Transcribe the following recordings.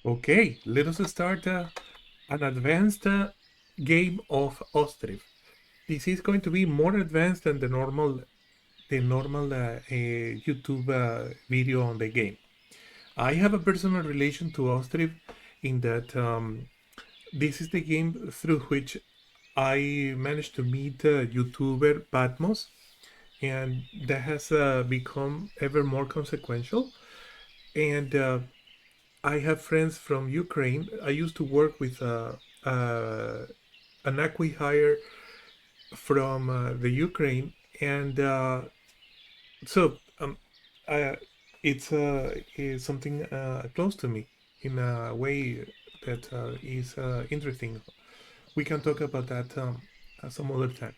Okay, let us start an advanced game of Ostriv. This is going to be more advanced than the normal YouTube video on the game. I have a personal relation to Ostriv in that this is the game through which I managed to meet YouTuber Patmos, and that has become ever more consequential. And I have friends from Ukraine. I used to work with an acqui-hire from the Ukraine, and so I, it's something close to me in a way that is interesting. We can talk about that some other time.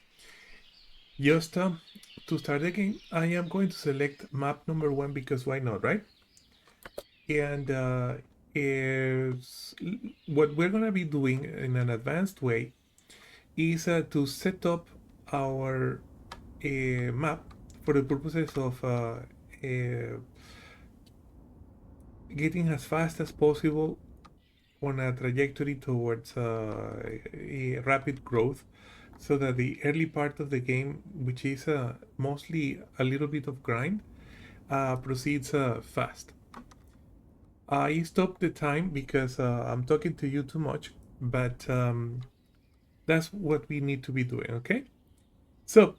Just to start the game, I am going to select map number 1 because why not, right? And is what we're going to be doing in an advanced way is to set up our map for the purposes of getting as fast as possible on a trajectory towards a rapid growth, so that the early part of the game, which is mostly a little bit of grind, proceeds fast. I stopped the time because I'm talking to you too much, but that's what we need to be doing, okay? So,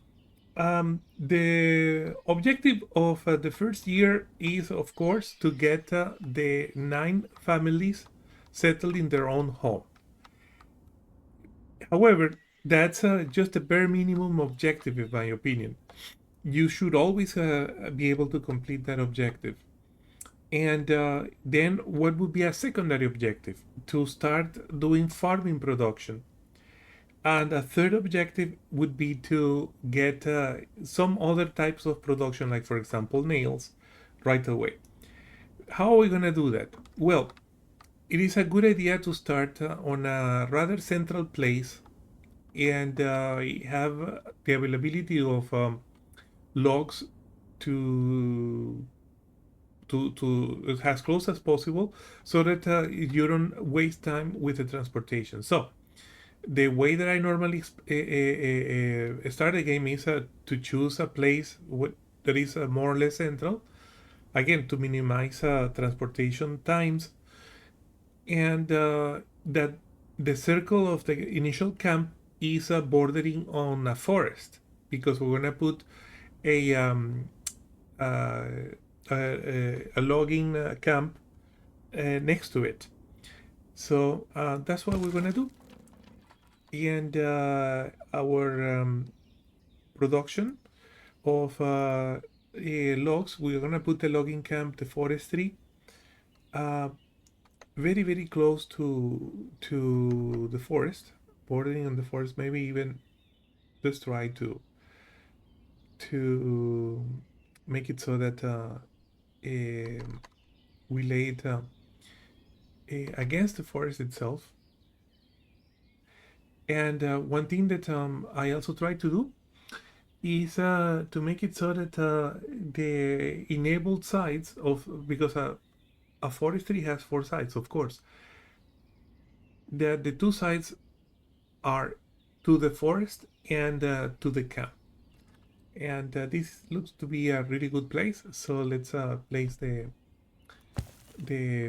the objective of the first year is, of course, to get the 9 families settled in their own home. However, that's just a bare minimum objective, in my opinion. You should always be able to complete that objective. And then, what would be a secondary objective? To start doing farming production. And a third objective would be to get some other types of production, like, for example, nails, right away. How are we going to do that? Well, it is a good idea to start on a rather central place and have the availability of logs to as close as possible, so that you don't waste time with the transportation. So the way that I normally start a game is to choose a place that is more or less central, again to minimize transportation times, and that the circle of the initial camp is bordering on a forest, because we're gonna put a uh, a logging camp next to it. So that's what we're gonna do. And our production of logs, we're gonna put the logging camp, the forestry, uh, very very close to the forest, bordering on the forest. Maybe even let's try to make it so that we lay it against the forest itself. And one thing that I also try to do is to make it so that the enabled sides of, because a forestry has 4 sides, of course, the 2 sides are to the forest and to the camp. And this looks to be a really good place, so let's place the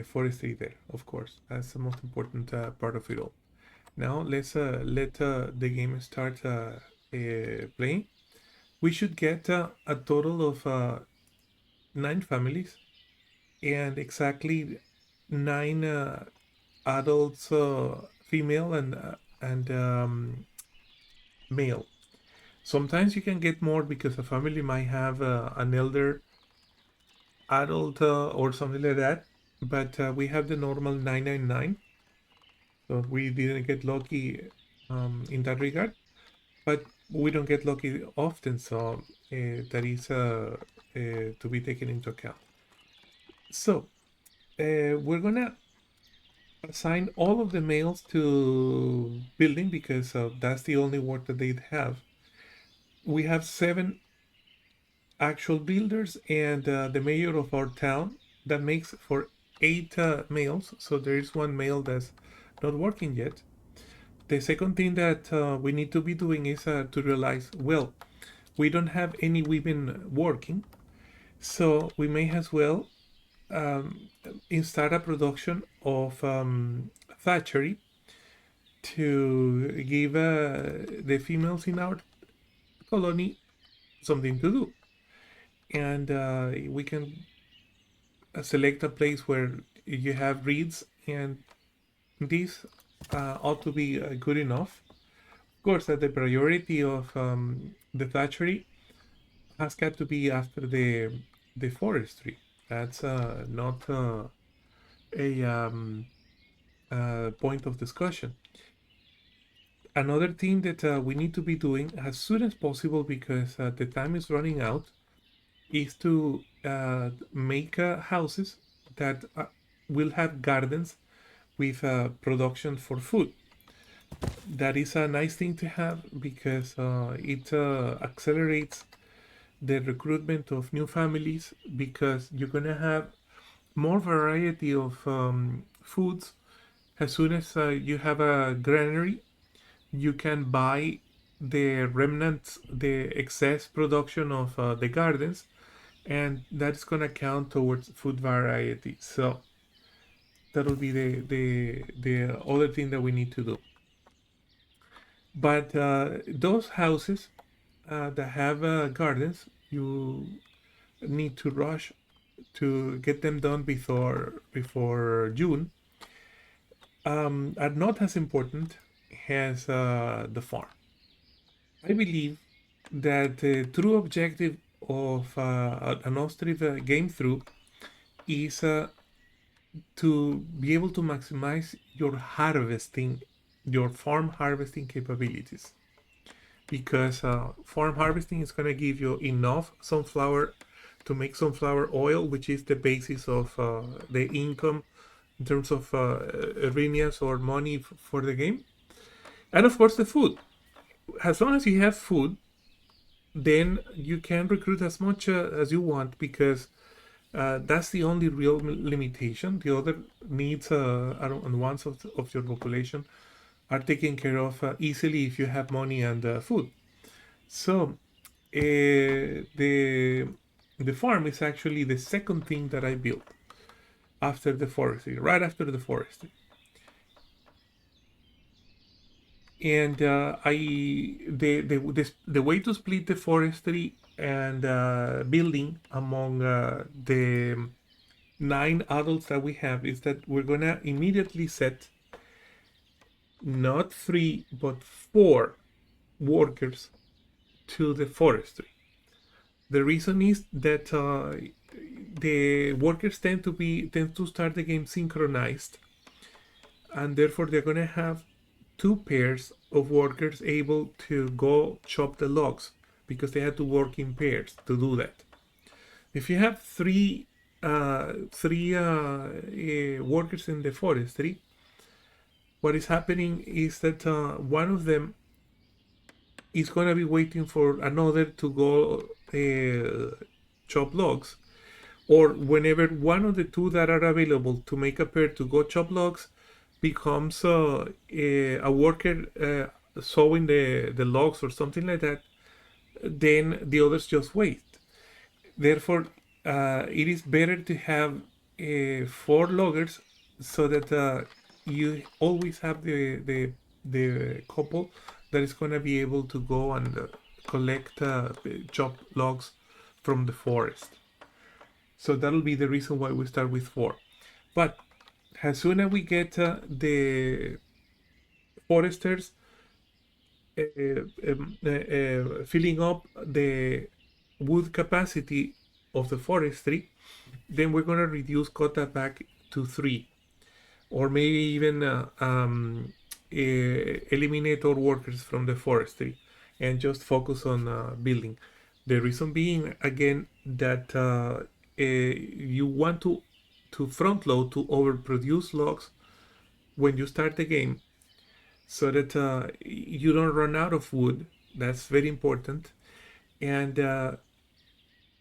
forestry there, of course. That's the most important part of it all. Now let's let the game start playing. We should get a total of 9 families and exactly 9 adults, female and male. Sometimes you can get more because a family might have an elder adult or something like that, but we have the normal 999, so we didn't get lucky in that regard. But we don't get lucky often, so that is to be taken into account. So we're gonna assign all of the males to building because that's the only work that they have. We have 7 actual builders and the mayor of our town. That makes for 8 males, so there is one male that's not working yet. The second thing that we need to be doing is to realize, well, we don't have any women working, so we may as well um, start a production of thatchery to give the females in our colony something to do. And we can select a place where you have reeds, and this ought to be good enough. Of course, the priority of the thatchery has got to be after the forestry. That's not a point of discussion. Another thing that we need to be doing as soon as possible, because the time is running out, is to make houses that will have gardens with production for food. That is a nice thing to have because it accelerates the recruitment of new families, because you're gonna have more variety of foods. As soon as you have a granary, you can buy the remnants, the excess production of the gardens, and that's gonna count towards food variety. So that'll be the other thing that we need to do. But those houses that have gardens, you need to rush to get them done before June. Are not as important as the farm. I believe that the true objective of an Ostriv game through is to be able to maximize your harvesting, your farm harvesting capabilities. Because farm harvesting is going to give you enough sunflower to make sunflower oil, which is the basis of the income in terms of arenias or money for the game. And of course, the food. As long as you have food, then you can recruit as much as you want, because that's the only real limitation. The other needs and wants of your population are taken care of easily if you have money and food. So the farm is actually the second thing that I built after the forestry, right after the forestry. And the way to split the forestry and building among the 9 adults that we have is that we're gonna immediately set not 3 but 4 workers to the forestry. The reason is that the workers tend to start the game synchronized, and therefore they're gonna have 2 pairs of workers able to go chop the logs, because they had to work in pairs to do that. If you have three workers in the forestry, what is happening is that one of them is going to be waiting for another to go chop logs, or whenever one of the 2 that are available to make a pair to go chop logs becomes a worker sawing the logs or something like that, then the others just wait. Therefore, it is better to have 4 loggers, so that you always have the couple that is going to be able to go and collect chop logs from the forest. So that'll be the reason why we start with 4. But as soon as we get the foresters filling up the wood capacity of the forestry, then we're going to reduce quota back to 3, or maybe even eliminate all workers from the forestry and just focus on building. The reason being, again, that you want to front load, to overproduce logs when you start the game, so that you don't run out of wood. That's very important. And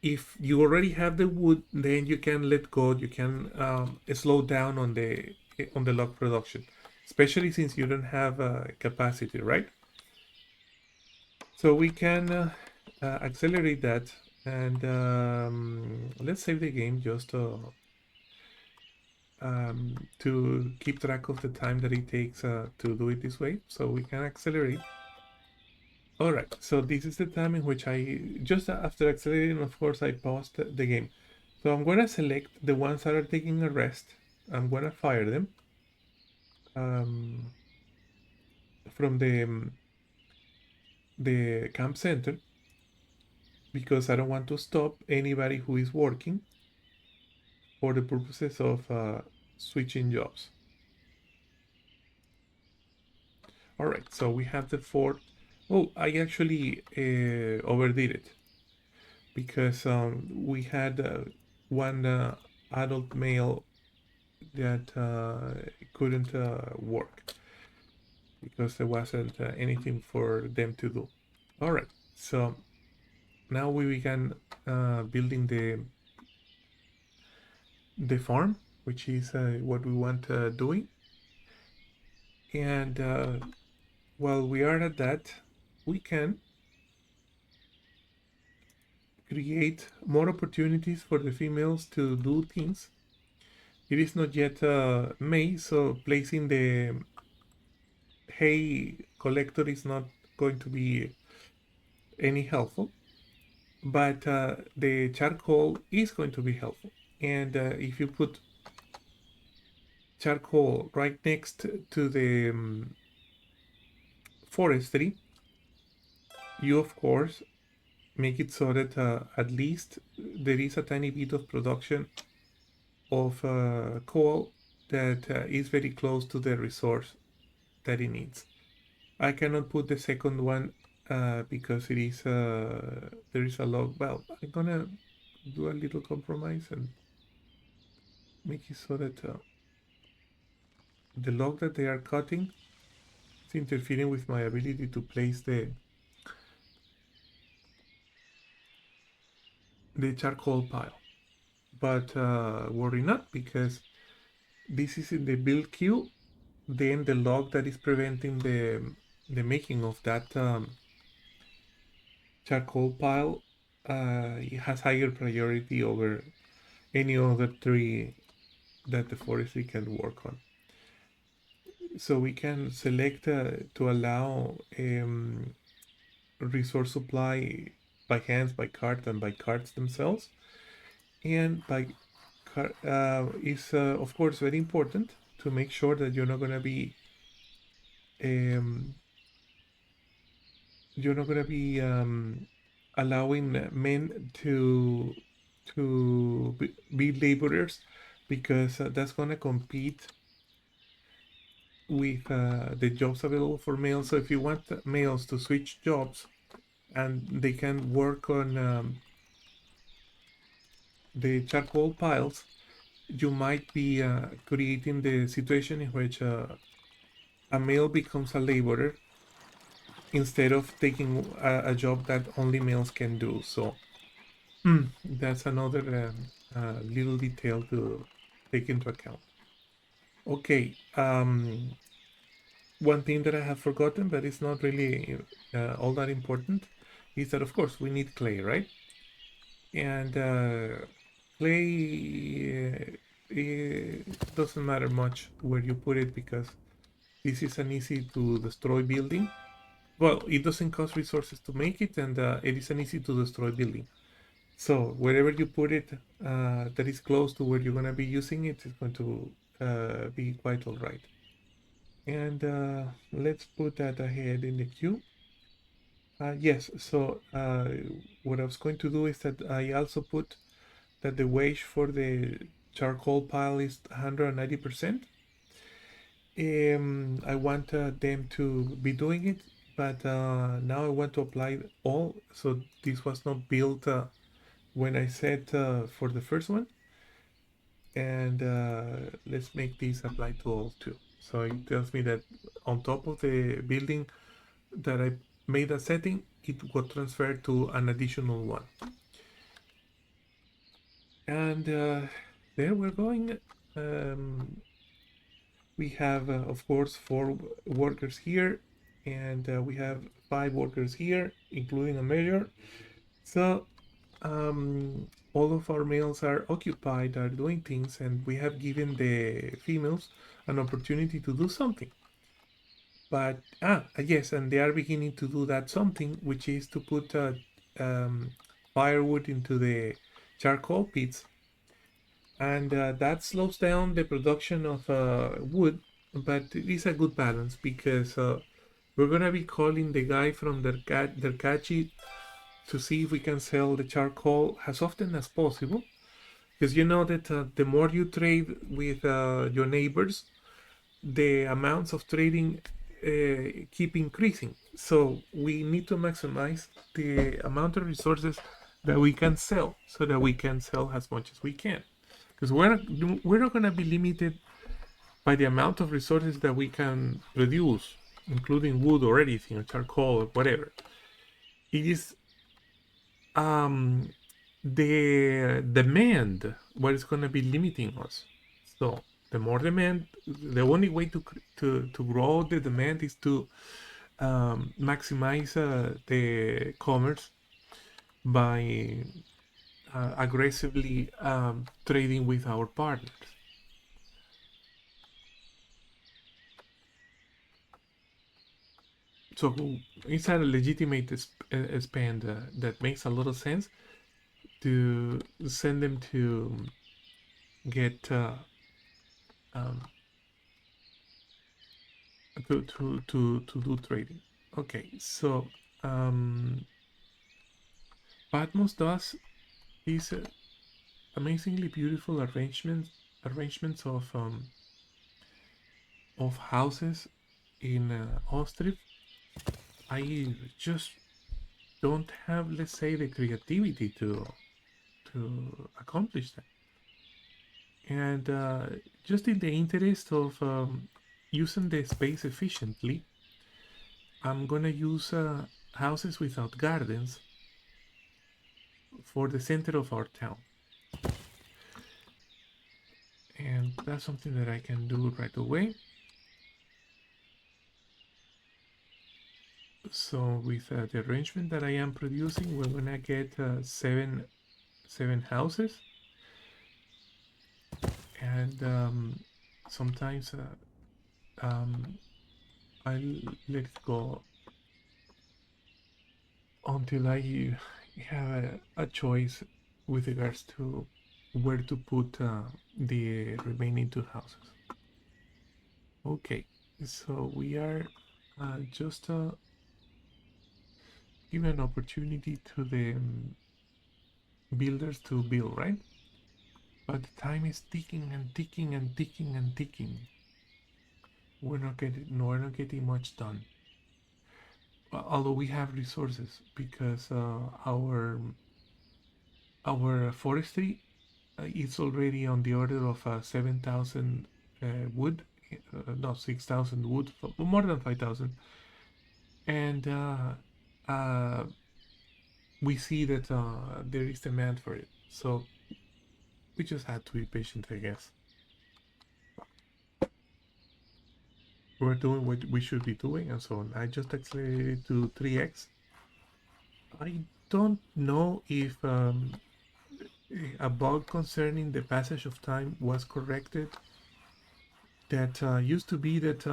if you already have the wood, then you can let go. You can slow down on the log production, especially since you don't have capacity, right? So we can accelerate that, and let's save the game just to keep track of the time that it takes to do it this way. So we can accelerate. All right, so this is the time in which just after accelerating, of course, I paused the game. So I'm gonna select the ones that are taking a rest. I'm gonna fire them um, from the camp center because I don't want to stop anybody who is working for the purposes of switching jobs. All right, so we have the four. Oh, I actually overdid it because we had one adult male that couldn't work because there wasn't anything for them to do. All right, so now we began building the farm, which is what we want doing. And while we are at that, we can create more opportunities for the females to do things. It is not yet May, so placing the hay collector is not going to be any helpful, but the charcoal is going to be helpful. And if you put charcoal right next to the forestry, you of course make it so that at least there is a tiny bit of production of coal that is very close to the resource that it needs. I cannot put the second one because it is there is a log. Well, I'm gonna do a little compromise and make it so that the log that they are cutting is interfering with my ability to place the charcoal pile. But worry not, because this is in the build queue. Then the log that is preventing the making of that charcoal pile it has higher priority over any other tree that the forestry can work on. So we can select to allow resource supply by hands, by cart, and by carts themselves. And by is of course very important to make sure that um, you're not gonna be allowing men to be laborers, because that's gonna compete with the jobs available for males. So if you want males to switch jobs and they can work on the charcoal piles, you might be creating the situation in which a male becomes a laborer instead of taking a job that only males can do. So that's another little detail to take into account. Okay, one thing that I have forgotten, but it's not really all that important, is that of course we need clay, right? And clay doesn't matter much where you put it, because this is an easy to destroy building. Well, it doesn't cost resources to make it, and it is an easy to destroy building. So wherever you put it, that is close to where you're gonna be using it, is going to be quite all right. And let's put that ahead in the queue. Yes, so what I was going to do is that I also put that the wage for the charcoal pile is 190%. I want them to be doing it, but now I want to apply all. So this was not built when I said for the first one. And let's make this apply to all too. So it tells me that on top of the building that I made a setting, it got transferred to an additional one. And there we're going. Um, we have, of course, four workers here, and we have five workers here, including a mayor. So all of our males are occupied, are doing things, and we have given the females an opportunity to do something. But yes, and they are beginning to do that something, which is to put firewood into the charcoal pits, and that slows down the production of wood. But it is a good balance because we're gonna be calling the guy from their to see if we can sell the charcoal as often as possible. Because you know that the more you trade with your neighbors, the amounts of trading keep increasing. So we need to maximize the amount of resources that we can sell so that we can sell as much as we can. Because we're not going to be limited by the amount of resources that we can produce, including wood or anything, or charcoal or whatever. It is the demand what is going to be limiting us. So the more demand, the only way to grow the demand is to maximize the commerce by aggressively trading with our partners. So it's a legitimate spend that makes a lot of sense to send them to get um, to do trading. Okay, so um, Patmos does these amazingly beautiful arrangements of houses in Ostriv. I just don't have, let's say, the creativity to accomplish that. And just in the interest of using the space efficiently, I'm gonna use houses without gardens for the center of our town. And that's something that I can do right away. So with the arrangement that I am producing, we're gonna get seven houses, and sometimes I'll let it go until I have a choice with regards to where to put the remaining two houses. Okay, so we are just giving an opportunity to the builders to build, right? But the time is ticking and ticking and ticking and ticking. We're not getting much done. Although we have resources because our forestry is already on the order of 7,000 wood, no 6,000 wood, more than 5,000, and uh, we see that there is demand for it. So we just had to be patient, I guess. We're doing what we should be doing, and so on. I just accelerated to 3x. I don't know if a bug concerning the passage of time was corrected. That used to be that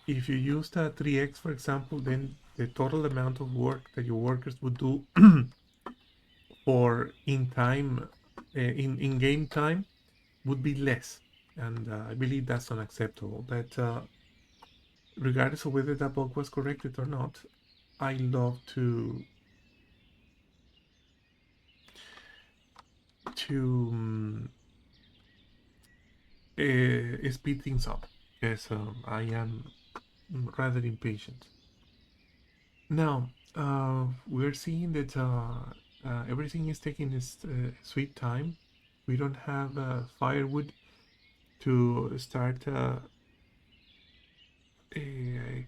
if you used a 3x, for example, then the total amount of work that your workers would do for in time, in game time, would be less. And I believe that's unacceptable. That regardless of whether that bug was corrected or not, I love to speed things up, because I am rather impatient. Now, we're seeing that everything is taking its sweet time. We don't have firewood to start a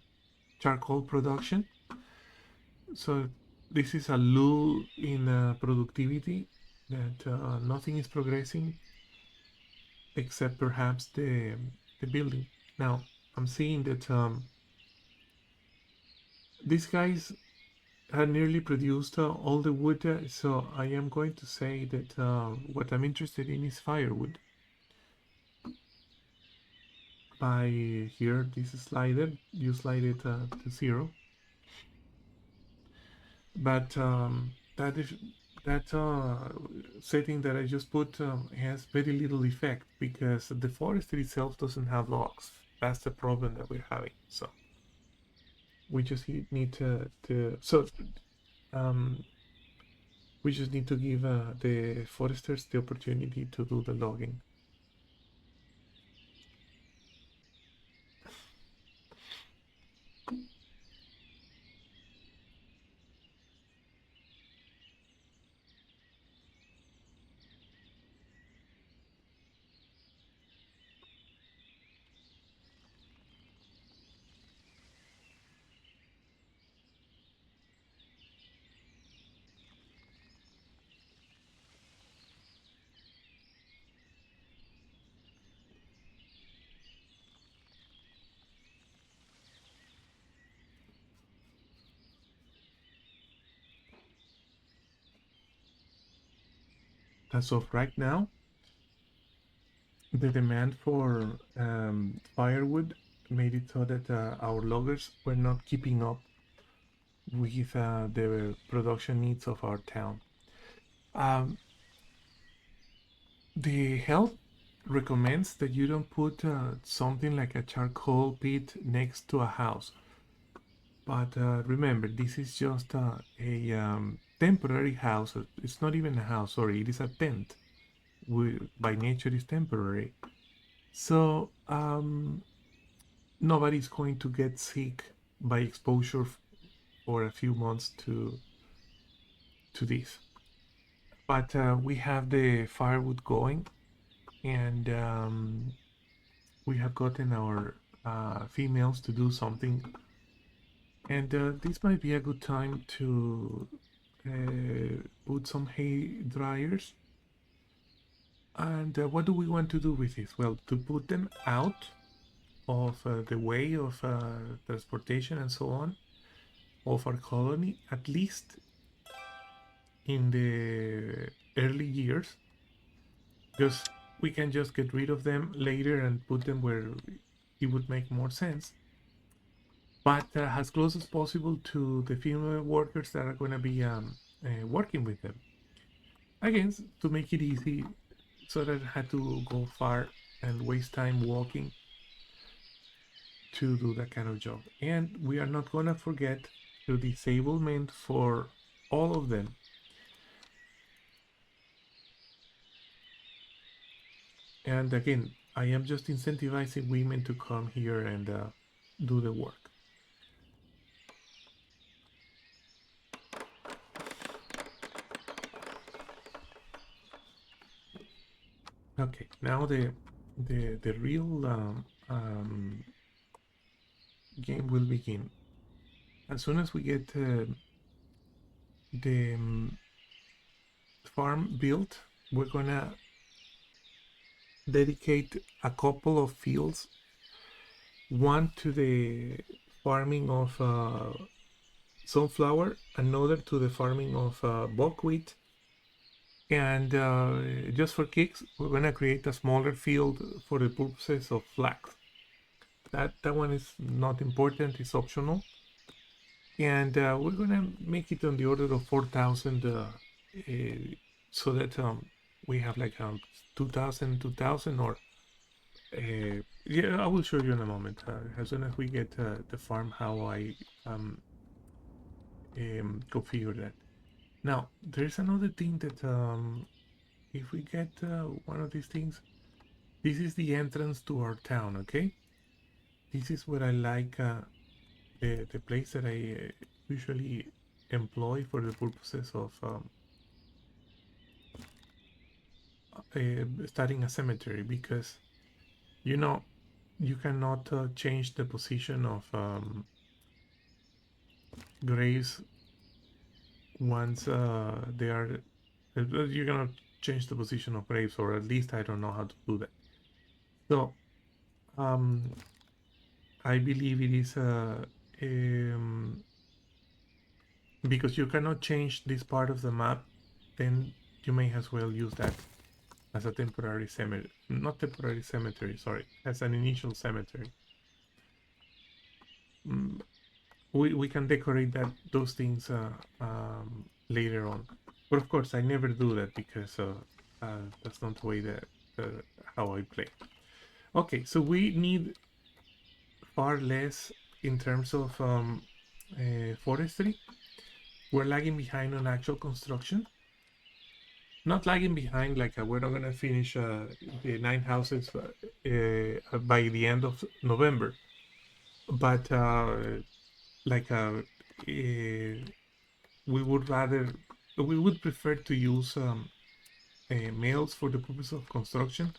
charcoal production. So this is a lull in productivity. that nothing is progressing except perhaps the building. Now I'm seeing that these guys had nearly produced all the wood, so I am going to say that what I'm interested in is firewood. By here, this slider, you slide it to 0, but that setting that I just put has very little effect because the forest itself doesn't have logs. That's the problem that we're having. So we just need um, we just need to give the foresters the opportunity to do the logging. As of right now, the demand for firewood made it so that our loggers were not keeping up with the production needs of our town. Um, the health recommends that you don't put something like a charcoal pit next to a house. But remember, this is just a temporary house. It's not even a house, sorry, it is a tent. By nature, is temporary. So nobody's going to get sick by exposure for a few months to this. But we have the firewood going, and we have gotten our females to do something. And this might be a good time to put some hay dryers. And what do we want to do with this? Well, to put them out of the way of transportation and so on of our colony, at least in the early years, because we can just get rid of them later and put them where it would make more sense. But as close as possible to the female workers that are going to be working with them. Again, to make it easy, so that I had to go far and waste time walking to do that kind of job. And we are not going to forget the disablement for all of them. And again, I am just incentivizing women to come here and do the work. Okay, now the real game will begin. As soon as we get the farm built, we're gonna dedicate a couple of fields, one to the farming of sunflower, another to the farming of buckwheat, and just for kicks, we're gonna create a smaller field for the purposes of flax. That one is not important; it's optional, and we're gonna make it on the order of 4,000, so that we have like 2,000, 2,000, or yeah, I will show you in a moment. As soon as we get the farm, how I configure that. Now, there's another thing that if we get one of these things, this is the entrance to our town, okay? This is where I like the place that I usually employ for the purposes of starting a cemetery, because you know you cannot change the position of graves once they are You're gonna change the position of grapes, or at least I don't know how to do that. So um, I believe it is um, because you cannot change this part of the map, then you may as well use that as a temporary cemetery. Not temporary cemetery, sorry, as an initial cemetery. Mm, we can decorate those things later on. But of course, I never do that because that's not the way that how I play. Okay, so we need far less in terms of forestry. We're lagging behind on actual construction. Not lagging behind, like we're not gonna finish the 9 houses by the end of November, but like we would rather we would prefer to use males for the purpose of construction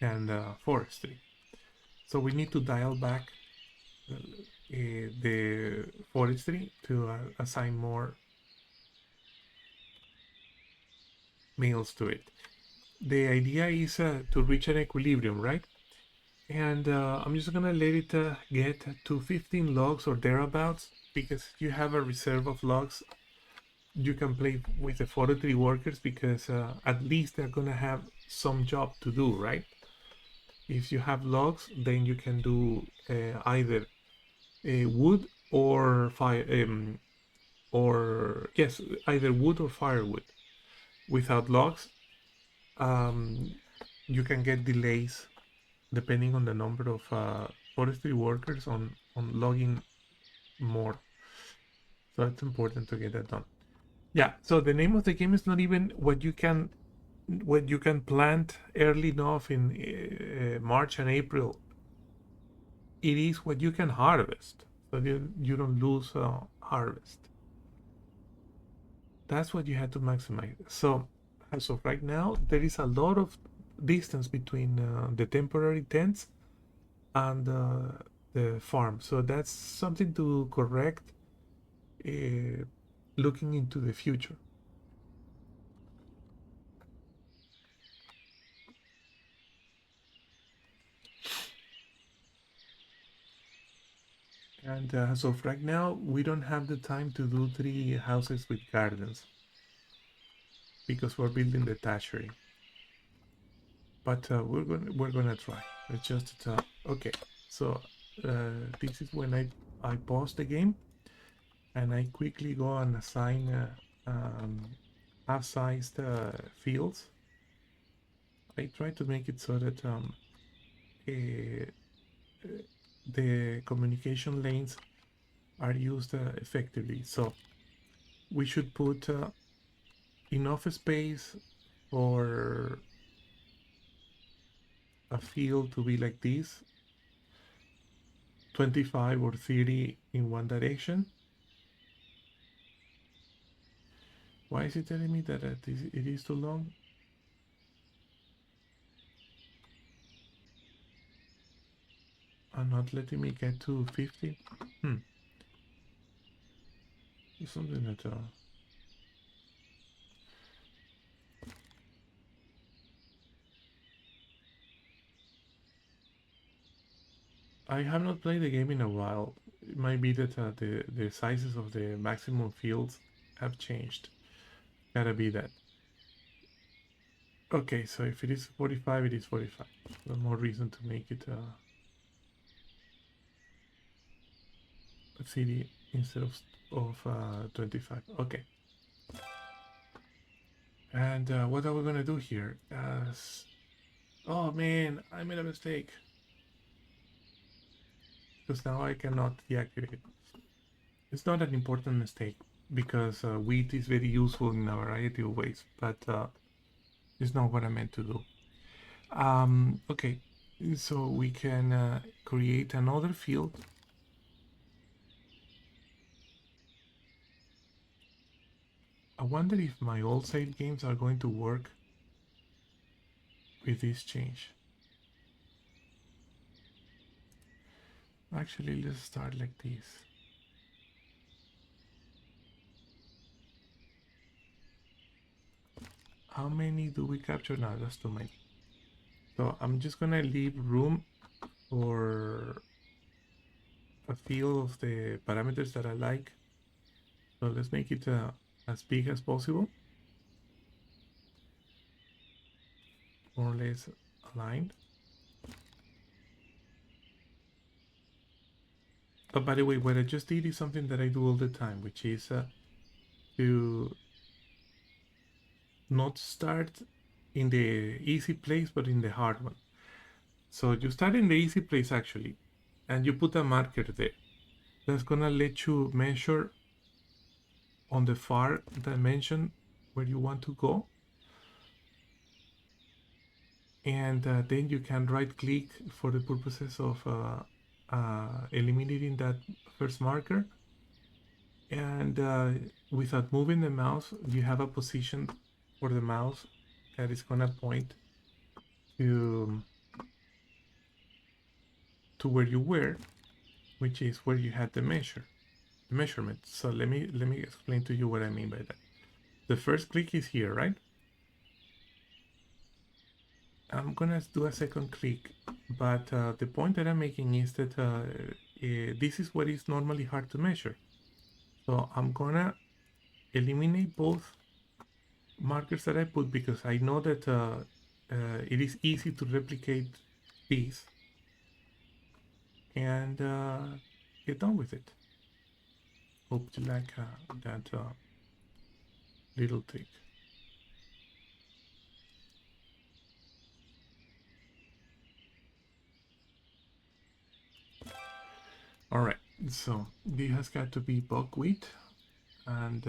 and forestry. So we need to dial back the forestry to assign more males to it. The idea is to reach an equilibrium, right? And I'm just gonna let it get to 15 logs or thereabouts, because if you have a reserve of logs, you can play with the forestry workers, because at least they're gonna have some job to do, right? If you have logs, then you can do either wood or fire, or yes, either wood or firewood. Without logs, um, you can get delays depending on the number of forestry workers on logging more. So it's important to get that done. Yeah. So the name of the game is not even what you can plant early enough in March and April. It is what you can harvest, so you don't lose harvest. That's what you have to maximize. So as of right now, there is a lot of distance between the temporary tents and the farm. So that's something to correct uh, looking into the future. And as of right now, we don't have the time to do 3 houses with gardens because we're building the thatchery. But we're gonna try. It's just okay. So this is when I pause the game and I quickly go and assign half-sized fields. I try to make it so that eh, the communication lanes are used effectively. So we should put enough space for a field to be like this, 25 or 30 in one direction. Why is it telling me that it is too long? And not letting me get to 50? Hmm. It's something that I have not played the game in a while. It might be that the sizes of the maximum fields have changed. Gotta be that. Okay, so if it is 45, it is 45. No more reason to make it a city instead of 25. Okay. And what are we gonna do here? Oh man, I made a mistake. Because now I cannot deactivate it. It's not an important mistake because wheat is very useful in a variety of ways, but it's not what I meant to do. Okay, so we can create another field. I wonder if my old save games are going to work with this change. Actually, let's start like this. how many do we capture now? That's too many. So I'm just gonna leave room for a few of the parameters that I like. So let's make it as big as possible, more or less aligned. But by the way, what I just did is something that I do all the time, which is to not start in the easy place, but in the hard one. So you start in the easy place actually, and you put a marker there. That's gonna let you measure on the far dimension where you want to go. And then you can right click for the purposes of eliminating that first marker. And without moving the mouse, you have a position for the mouse that is gonna point to where you were, which is where you had the measurement. So let me explain to you what I mean by that. The first click is here, right? I'm gonna do a second click, but the point that I'm making is that this is what is normally hard to measure. So I'm gonna eliminate both markers that I put because I know that it is easy to replicate these and get done with it. Hope you like that little trick. All right, so this has got to be buckwheat, and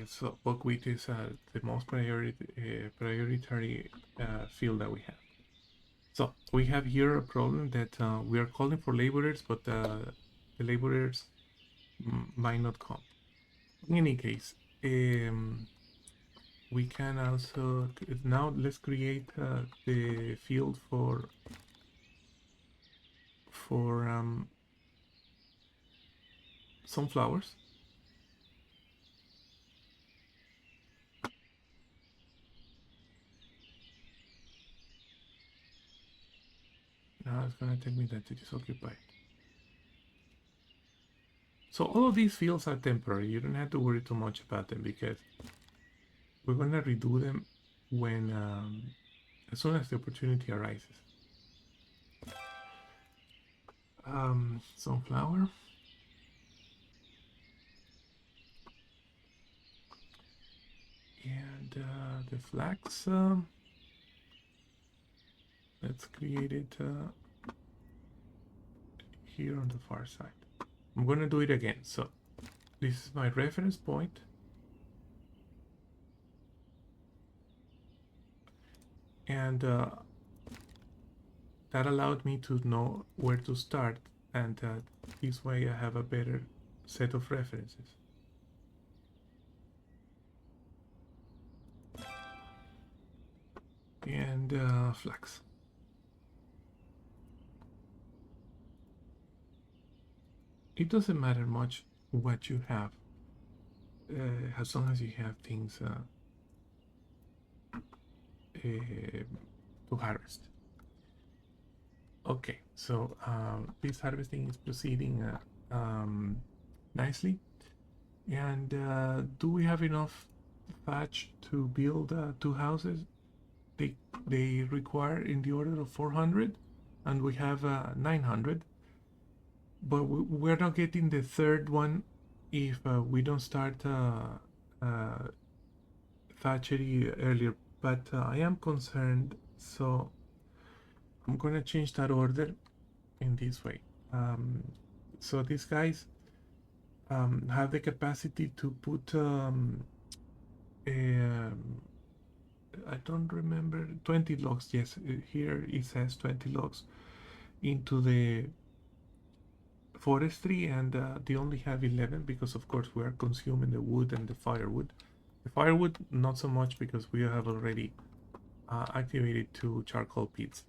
so buckwheat is the most prioritary field that we have. So we have here a problem that we are calling for laborers, but the laborers might not come. In any case, we can also now let's create the field for sunflowers. Now it's gonna tell me that it is occupied. So all of these fields are temporary. You don't have to worry too much about them because we're gonna redo them when as soon as the opportunity arises. Sunflower. And the flags, let's create it here on the far side. I'm gonna do it again. So this is my reference point. And that allowed me to know where to start, and this way I have a better set of references. And flags. It doesn't matter much what you have, as long as you have things to harvest. Okay, so this harvesting is proceeding nicely. And do we have enough thatch to build 2 houses? They require in the order of 400, and we have 900. But we're not getting the third one if we don't start Thatchery earlier. But I am concerned, so I'm gonna change that order in this way. So these guys have the capacity to put I don't remember, 20 logs. Yes, here it says 20 logs into the forestry, and they only have 11 because of course we are consuming the wood and the firewood. The firewood not so much because we have already activated 2 charcoal pits.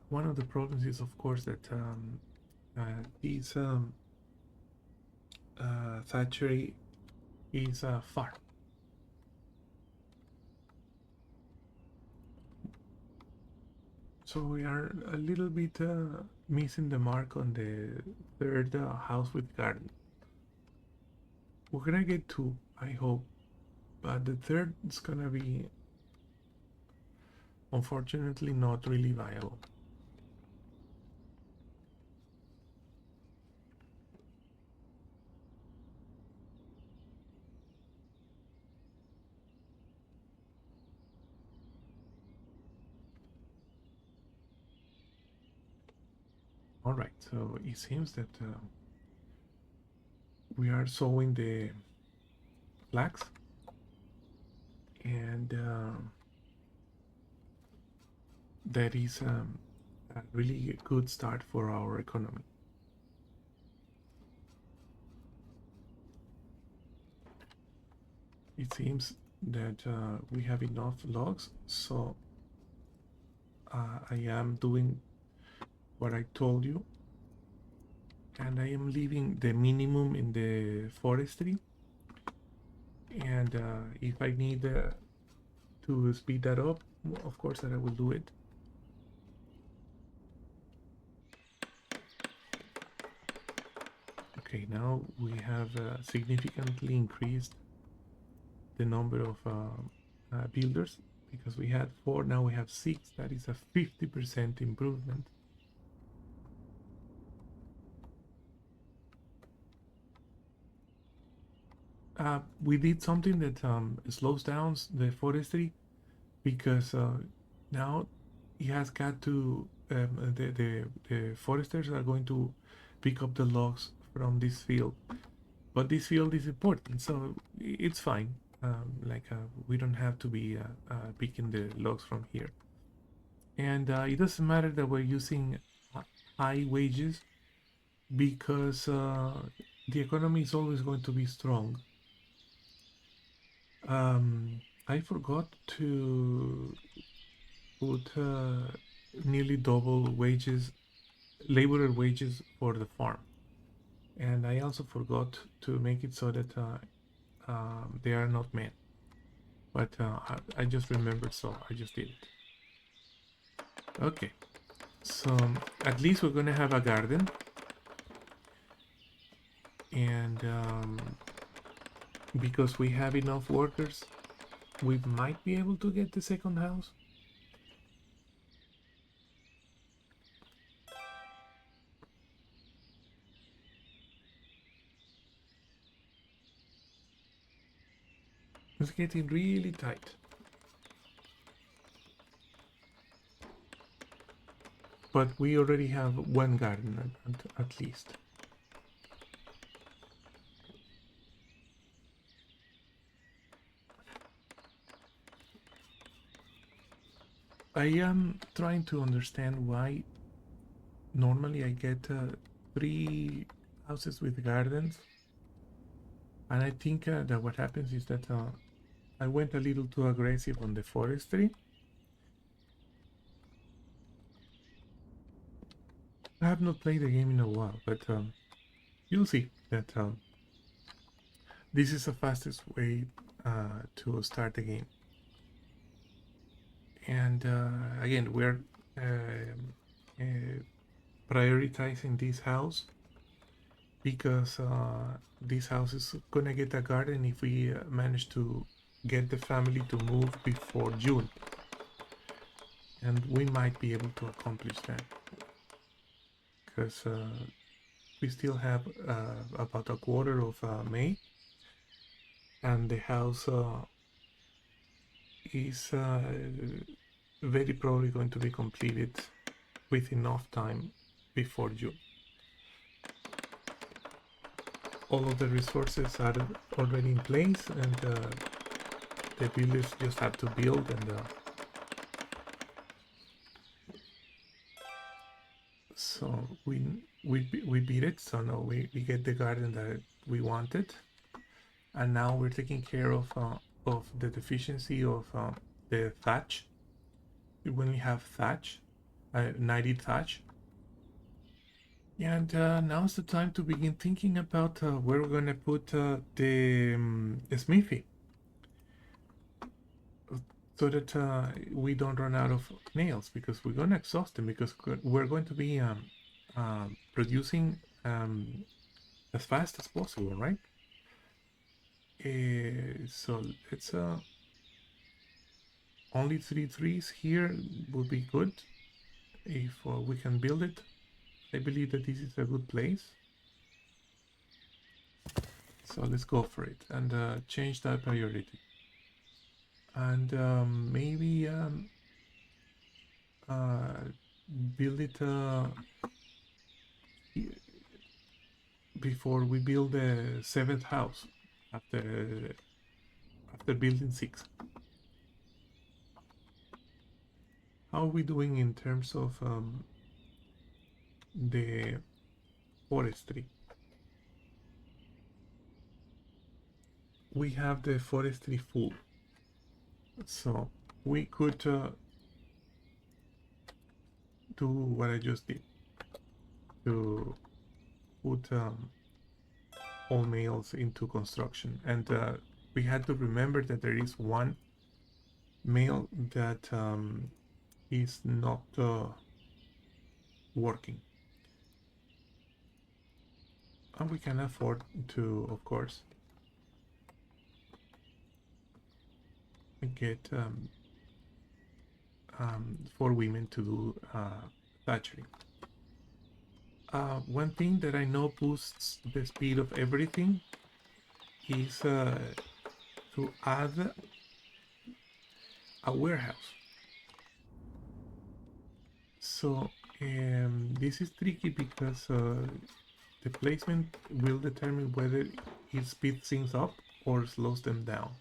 One of the problems is of course that these Thatchery is far. So we are a little bit missing the mark on the third house with garden. We're gonna get two, I hope, but the third is gonna be unfortunately not really viable. All right, so it seems that we are sowing the flax, and that is a really good start for our economy. It seems that we have enough logs, so I am doing what I told you, and I am leaving the minimum in the forestry, and if I need to speed that up, of course that I will do it. Okay, now we have significantly increased the number of builders, because we had 4, now we have 6. That is a 50% improvement. We did something that slows down the forestry, because now it has got to the foresters are going to pick up the logs from this field, but this field is important, so it's fine. We don't have to be picking the logs from here, and it doesn't matter that we're using high wages, because the economy is always going to be strong. I forgot to put nearly double wages, laborer wages for the farm, and I also forgot to make it so that they are not men. But I just remembered, so I just did it. Okay, so at least we're gonna have a garden, and because we have enough workers, we might be able to get the second house. It's getting really tight. But we already have one garden at least. I am trying to understand why normally I get 3 houses with gardens, and I think that what happens is that I went a little too aggressive on the forestry. I have not played the game in a while, but you'll see that this is the fastest way to start the game. And again, we're prioritizing this house because this house is gonna get a garden if we manage to get the family to move before June, and we might be able to accomplish that, because we still have about a quarter of May, and the house is very probably going to be completed with enough time before June. All of the resources are already in place, and the builders just have to build, and so we beat it. So now we get the garden that we wanted, and now we're taking care of the deficiency of the thatch. We only have thatch, 90 thatch, And now's the time to begin thinking about where we're gonna put the smithy, so that we don't run out of nails, because we're gonna exhaust them, because we're going to be producing as fast as possible, right? So it's only 3 trees here would be good if we can build it. I believe that this is a good place. So let's go for it and change that priority. And maybe uh, build it before we build the seventh house, after building six. How are we doing in terms of the forestry? We have the forestry full, so we could do what I just did, to put all males into construction. And we had to remember that there is one male that is not working, and we can afford to, of course, get 4 women to do thatchering. One thing that I know boosts the speed of everything is to add a warehouse. So this is tricky because the placement will determine whether it speeds things up or slows them down.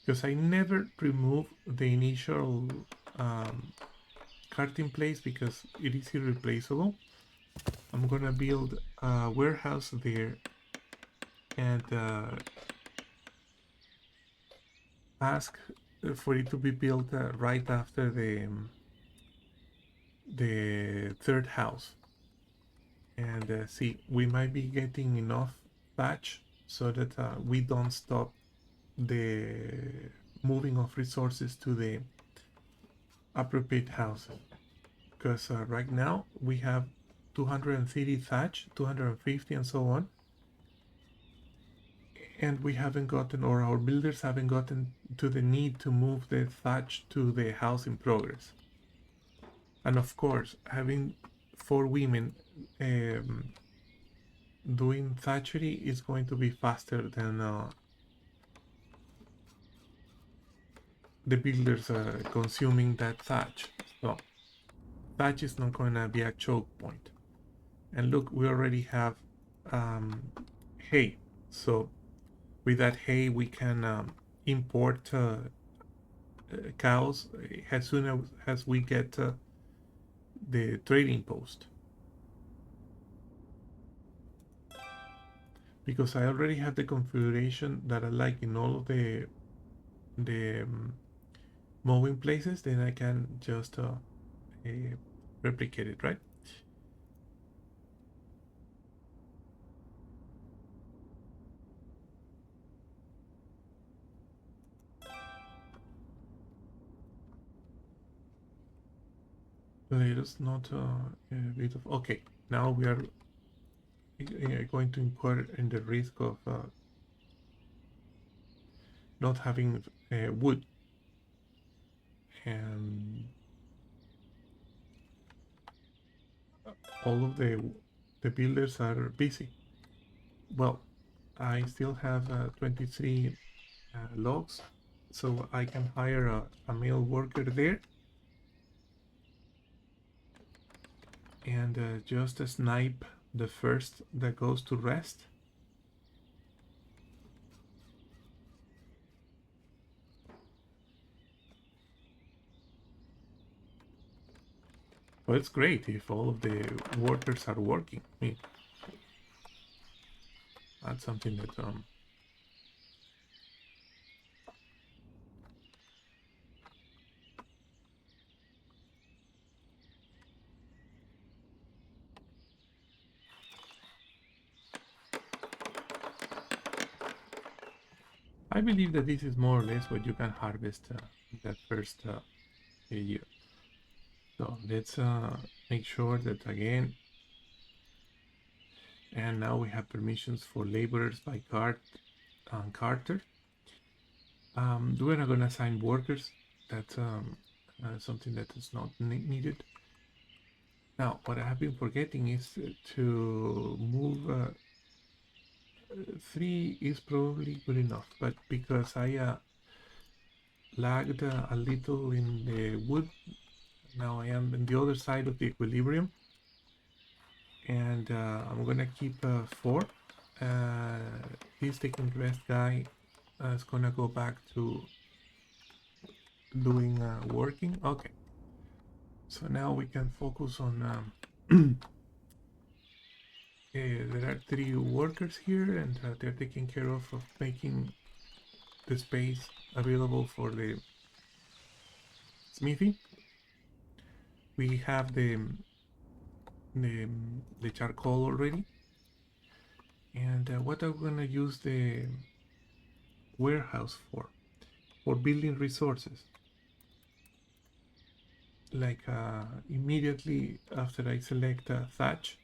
Because I never remove the initial cart in place because it is irreplaceable. I'm gonna build a warehouse there and ask for it to be built right after the third house. And see, we might be getting enough thatch so that we don't stop the moving of resources to the appropriate houses. Because right now we have 230 thatch, 250 and so on, and we haven't gotten, or our builders haven't gotten to the need to move the thatch to the house in progress. And of course, having 4 women doing thatchery is going to be faster than the builders consuming that thatch. So thatch is not going to be a choke point. And look, we already have hay. So with that hay, we can import cows as soon as we get the trading post. Because I already have the configuration that I like in all of the mowing places, then I can just replicate it, right? Let us not a bit of, okay. Now we are going to incur in the risk of not having wood, and all of the builders are busy. Well, I still have 23 logs, so I can hire a male worker there and just snipe the first that goes to rest. Well, it's great if all of the workers are working. I mean, that's something that I believe that this is more or less what you can harvest that first year. So let's make sure that again, and now we have permissions for laborers by cart and carter. We're not gonna assign workers. That's something that is not needed. Now, what I have been forgetting is to move 3 is probably good enough, but because I lagged a little in the wood, now I am on the other side of the equilibrium, and I'm gonna keep 4. This taking rest guy is gonna go back to doing working. Okay, so now we can focus on there are 3 workers here, and they're taking care of making the space available for the smithy. We have the charcoal already, and what are we gonna use the warehouse for building resources. Like immediately after I select thatch,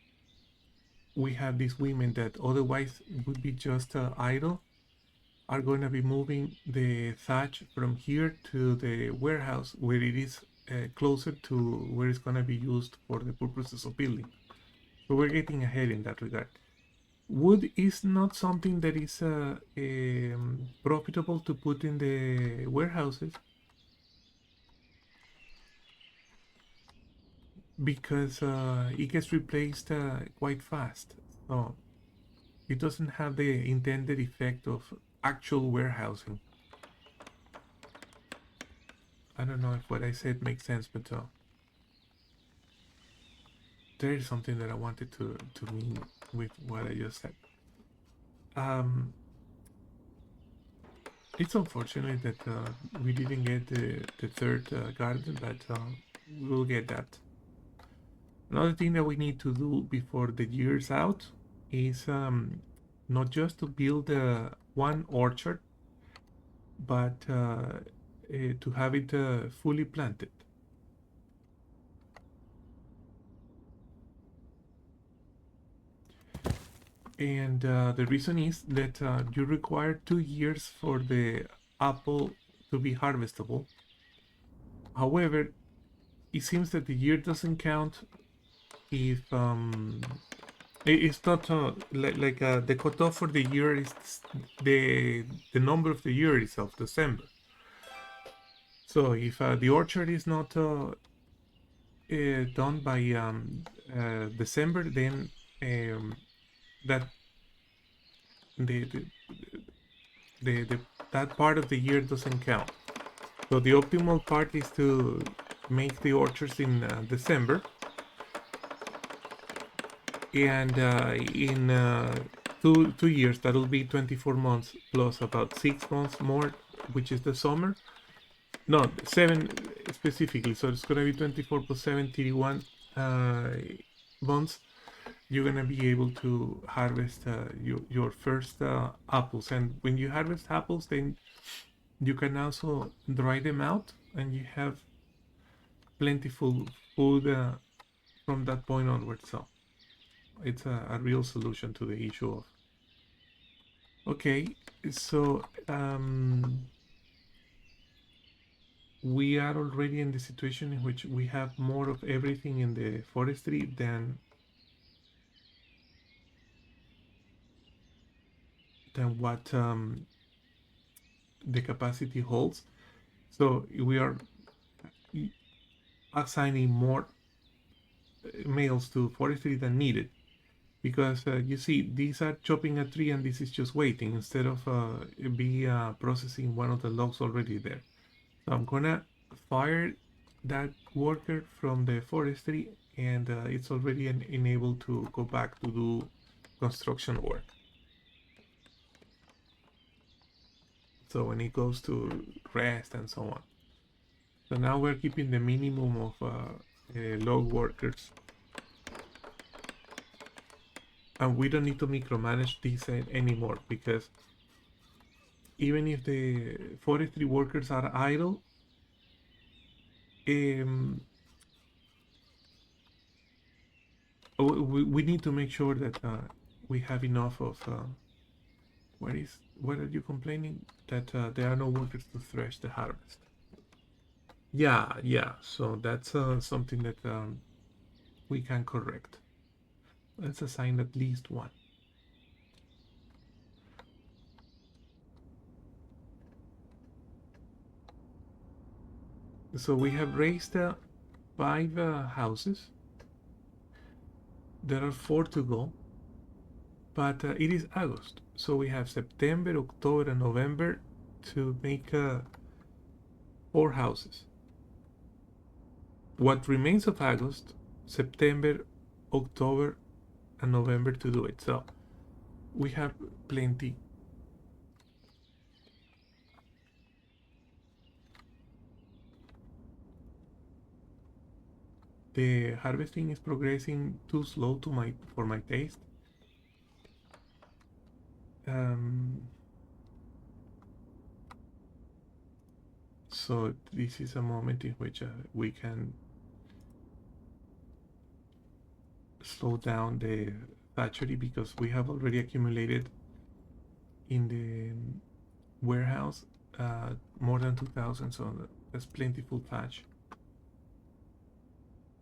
we have these women that otherwise would be just idle, are going to be moving the thatch from here to the warehouse where it is closer to where it's going to be used for the purposes of building. So we're getting ahead in that regard. Wood is not something that is profitable to put in the warehouses because it gets replaced quite fast. So it doesn't have the intended effect of actual warehousing. I don't know if what I said makes sense, but there is something that I wanted to mean with what I just said. It's unfortunate that we didn't get the third garden, but we'll get that. Another thing that we need to do before the year's out is not just to build one orchard, but to have it fully planted. And the reason is that you require 2 years for the apple to be harvestable. However, it seems that the year doesn't count if it's not like the cutoff for the year is the number of the year is of December. So if the orchard is not done by December, then that that part of the year doesn't count. So the optimal part is to make the orchards in December, and in 2 years that'll be 24 months plus about 6 months more, which is the summer. No, 7 specifically. So it's gonna be 24 plus 7, 31 months. You're gonna be able to harvest your first apples, and when you harvest apples, then you can also dry them out, and you have plentiful food from that point onward. So it's a real solution to the issue of. Okay, so we are already in the situation in which we have more of everything in the forestry than what the capacity holds. So we are assigning more males to forestry than needed, because you see, these are chopping a tree and this is just waiting instead of processing one of the logs already there. So I'm gonna fire that worker from the forestry, and it's already enabled to go back to do construction work. So when it goes to rest and so on. So now we're keeping the minimum of log workers. And we don't need to micromanage this anymore, because even if the forestry workers are idle, um, we need to make sure that we have enough of. What are you complaining? That there are no workers to thresh the harvest. Yeah, yeah. So that's something that we can correct. Let's assign at least one. So we have raised 5 houses. There are 4 to go, but it is August, so we have September, October, and November to make 4 houses. What remains of August, September, October, and November to do it. So we have plenty. The harvesting is progressing too slow for my taste. So this is a moment in which we can slow down the thatchery because we have already accumulated in the warehouse more than 2,000, so that's plentiful thatch,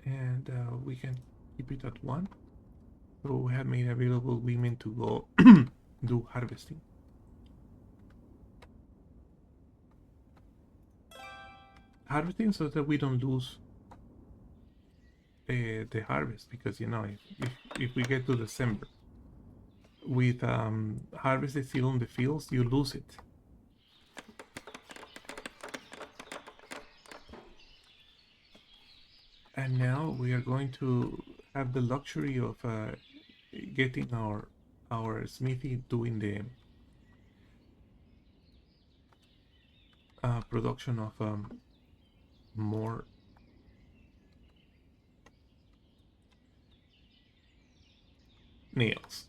and we can keep it at 1. So we have made available women to go do harvesting. Harvesting so that we don't lose the harvest, because if we get to December with harvest still on the fields, you lose it. And now we are going to have the luxury of getting our smithy doing the production of more nails.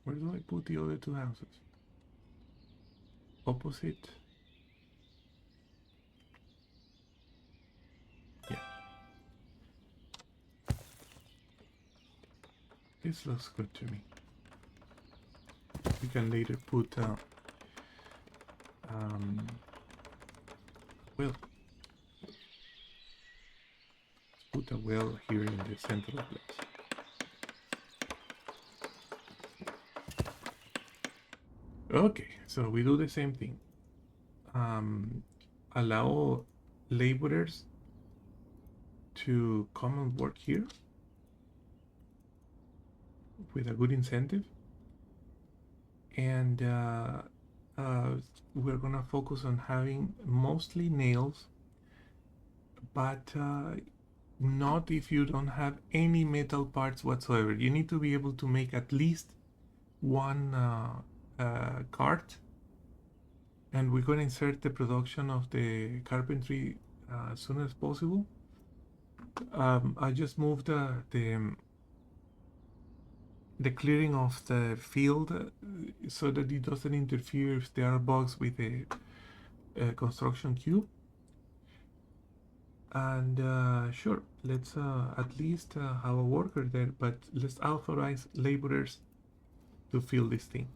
Where do I put the other 2 houses? Opposite. Yeah. This looks good to me. We can later put well, let's put a well here in the central place. Okay, so we do the same thing. Allow laborers to come and work here with a good incentive, and we're gonna focus on having mostly nails, but not if you don't have any metal parts whatsoever. You need to be able to make at least one cart, and we're going to insert the production of the carpentry as soon as possible. I just moved the clearing of the field so that it doesn't interfere if there are bugs with the construction queue. And sure, let's at least have a worker there, but let's authorize laborers to fill this thing,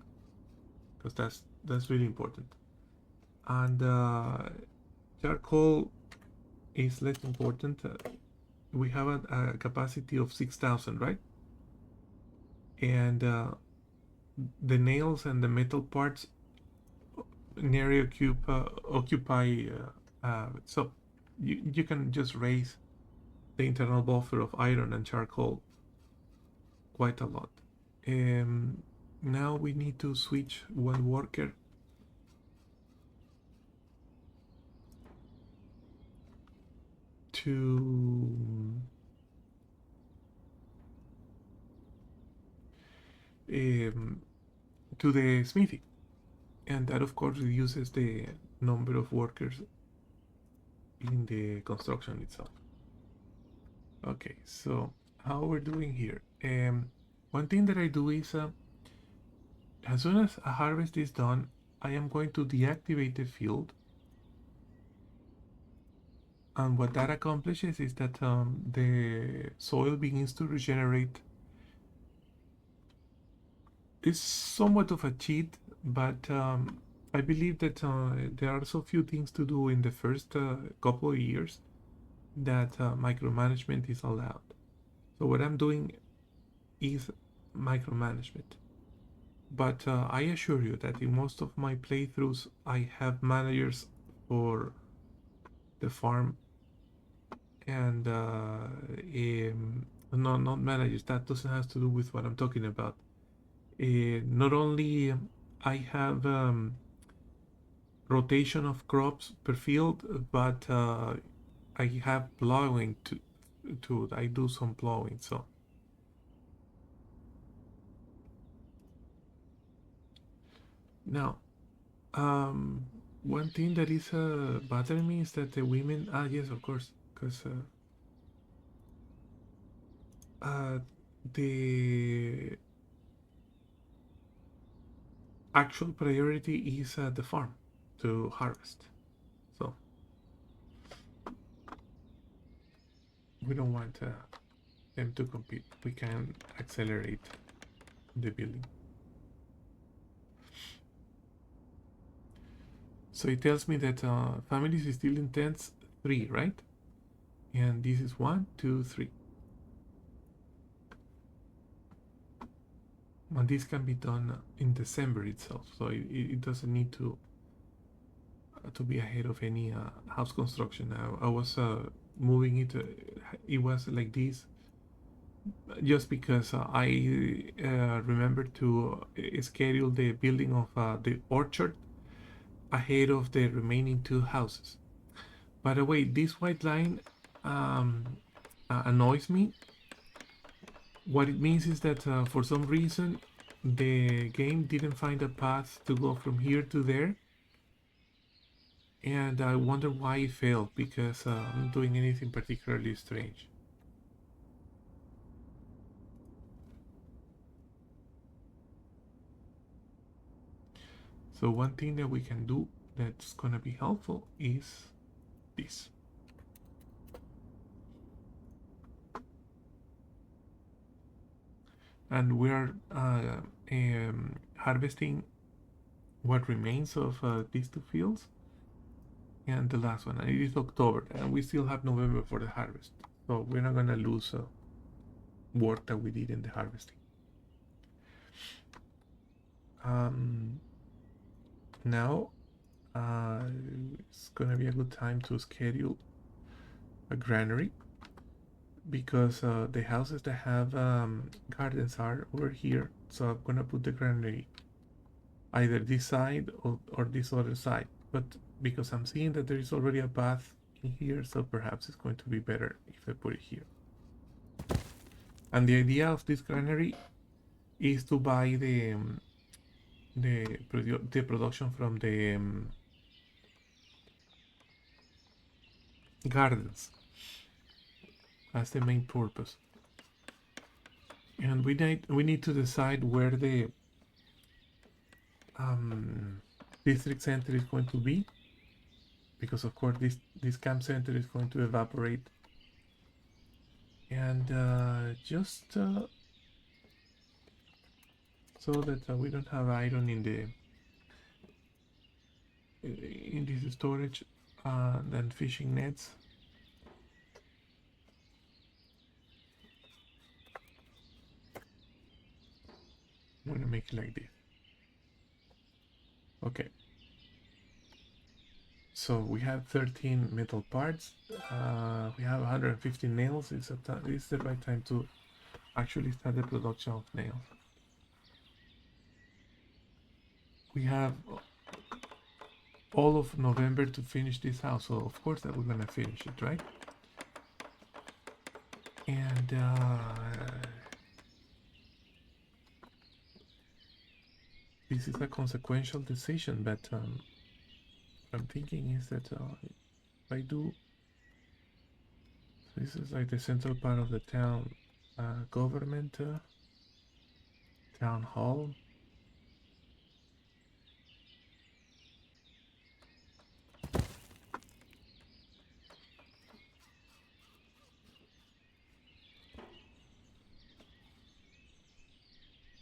because that's really important. And charcoal is less important. We have a capacity of 6,000, right? And the nails and the metal parts nearly occupy so you can just raise the internal buffer of iron and charcoal quite a lot. Now we need to switch one worker to the smithy, and that of course reduces the number of workers in the construction itself. Okay, so how we're doing here. One thing that I do is as soon as a harvest is done, I am going to deactivate the field. And what that accomplishes is that the soil begins to regenerate. It's somewhat of a cheat, but I believe that there are so few things to do in the first couple of years that micromanagement is allowed. So what I'm doing is micromanagement. But I assure you that in most of my playthroughs, I have managers for the farm and no, not managers. That doesn't have to do with what I'm talking about. Not only I have rotation of crops per field, but I have plowing to I do some plowing. So now, one thing that is bothering me is that the women. Ah, yes, of course, because uh, the actual priority is the farm to harvest. So we don't want them to compete. We can accelerate the building. So it tells me that families is still in tents 3, right? And this is 1, 2, 3. And this can be done in December itself, so it doesn't need to be ahead of any house construction. I was moving it. It was like this just because I remembered to schedule the building of the orchard ahead of the remaining 2 houses. By the way, this white line um, annoys me. What it means is that for some reason the game didn't find a path to go from here to there, and I wonder why it failed, because I'm not doing anything particularly strange. So one thing that we can do that's gonna be helpful is this. And we are harvesting what remains of these 2 fields and the last one, and it is October, and we still have November for the harvest, so we're not gonna lose work that we did in the harvesting. Now it's gonna be a good time to schedule a granary, because the houses that have gardens are over here, so I'm gonna put the granary either this side or this other side, but because I'm seeing that there is already a path in here, so perhaps it's going to be better if I put it here. And the idea of this granary is to buy the production from the gardens as the main purpose. And we need to decide where the district center is going to be, because of course this camp center is going to evaporate. And just so that we don't have iron in this storage and fishing nets. I'm gonna make it like this. Okay. So we have 13 metal parts. We have 150 nails. It's the right time to actually start the production of nails. We have all of November to finish this house, so of course that we're gonna finish it, right? And this is a consequential decision, but what I'm thinking is that if I do This is like the central part of the town government town hall.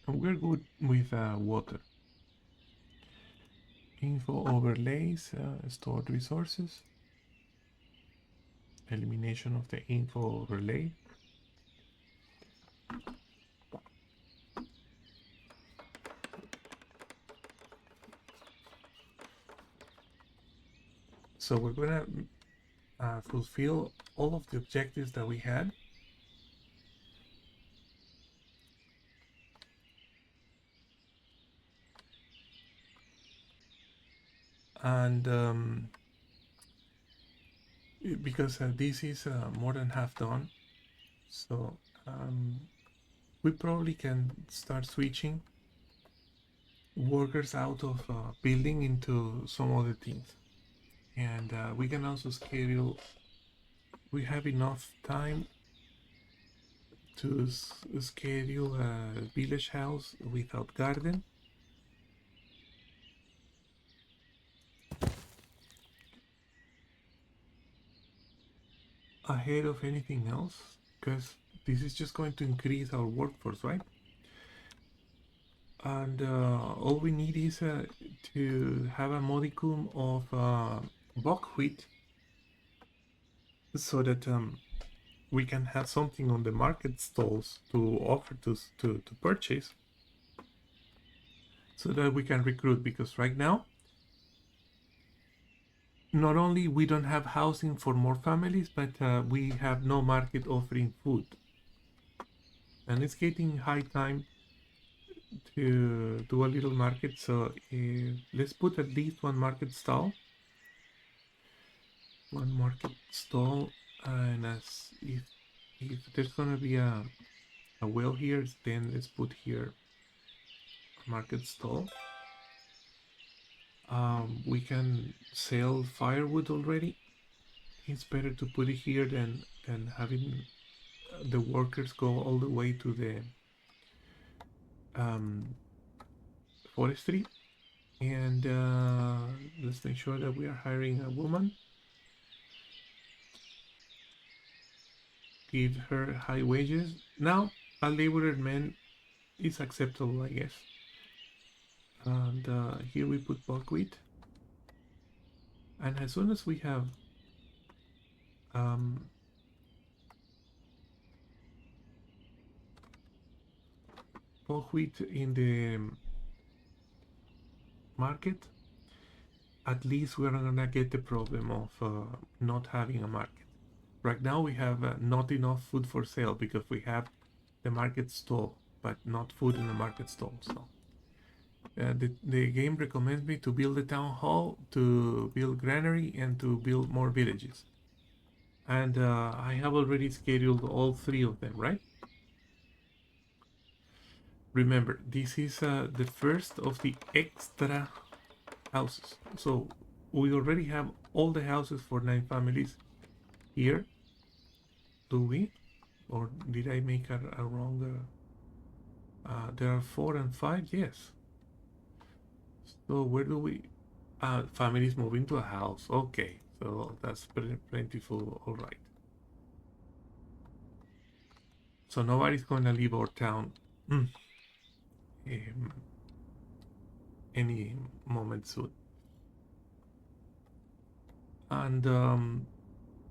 And we're good with water. Info overlays, stored resources, elimination of the info overlay. So we're gonna fulfill all of the objectives that we had. And because this is more than half done, so we probably can start switching workers out of building into some other things. And we can also schedule, we have enough time to schedule a village house without garden. Ahead of anything else, because this is just going to increase our workforce, right? And all we need is to have a modicum of buckwheat so that we can have something on the market stalls to offer to purchase, so that we can recruit, because right now not only we don't have housing for more families, but we have no market offering food, and it's getting high time to do a little market. So let's put at least one market stall, and as if there's gonna be a well here, then let's put here a market stall. We can sell firewood already. It's better to put it here than having the workers go all the way to the forestry. And let's make sure that we are hiring a woman. Give her high wages. Now, a laborer man is acceptable, I guess. And here we put buckwheat. And as soon as we have buckwheat in the market, at least we're not gonna get the problem of not having a market. Right now we have not enough food for sale because we have the market stall, but not food in the market stall. So the game recommends me to build a town hall, to build granary, and to build more villages. And I have already scheduled all three of them, right? Remember, this is the first of the extra houses. So we already have all the houses for 9 families here. Do we? Or did I make a wrong? There are 4 and 5, yes. So where do we? Families moving to a house. Okay, so that's plentiful. All right. So nobody's going to leave our town any moment soon. And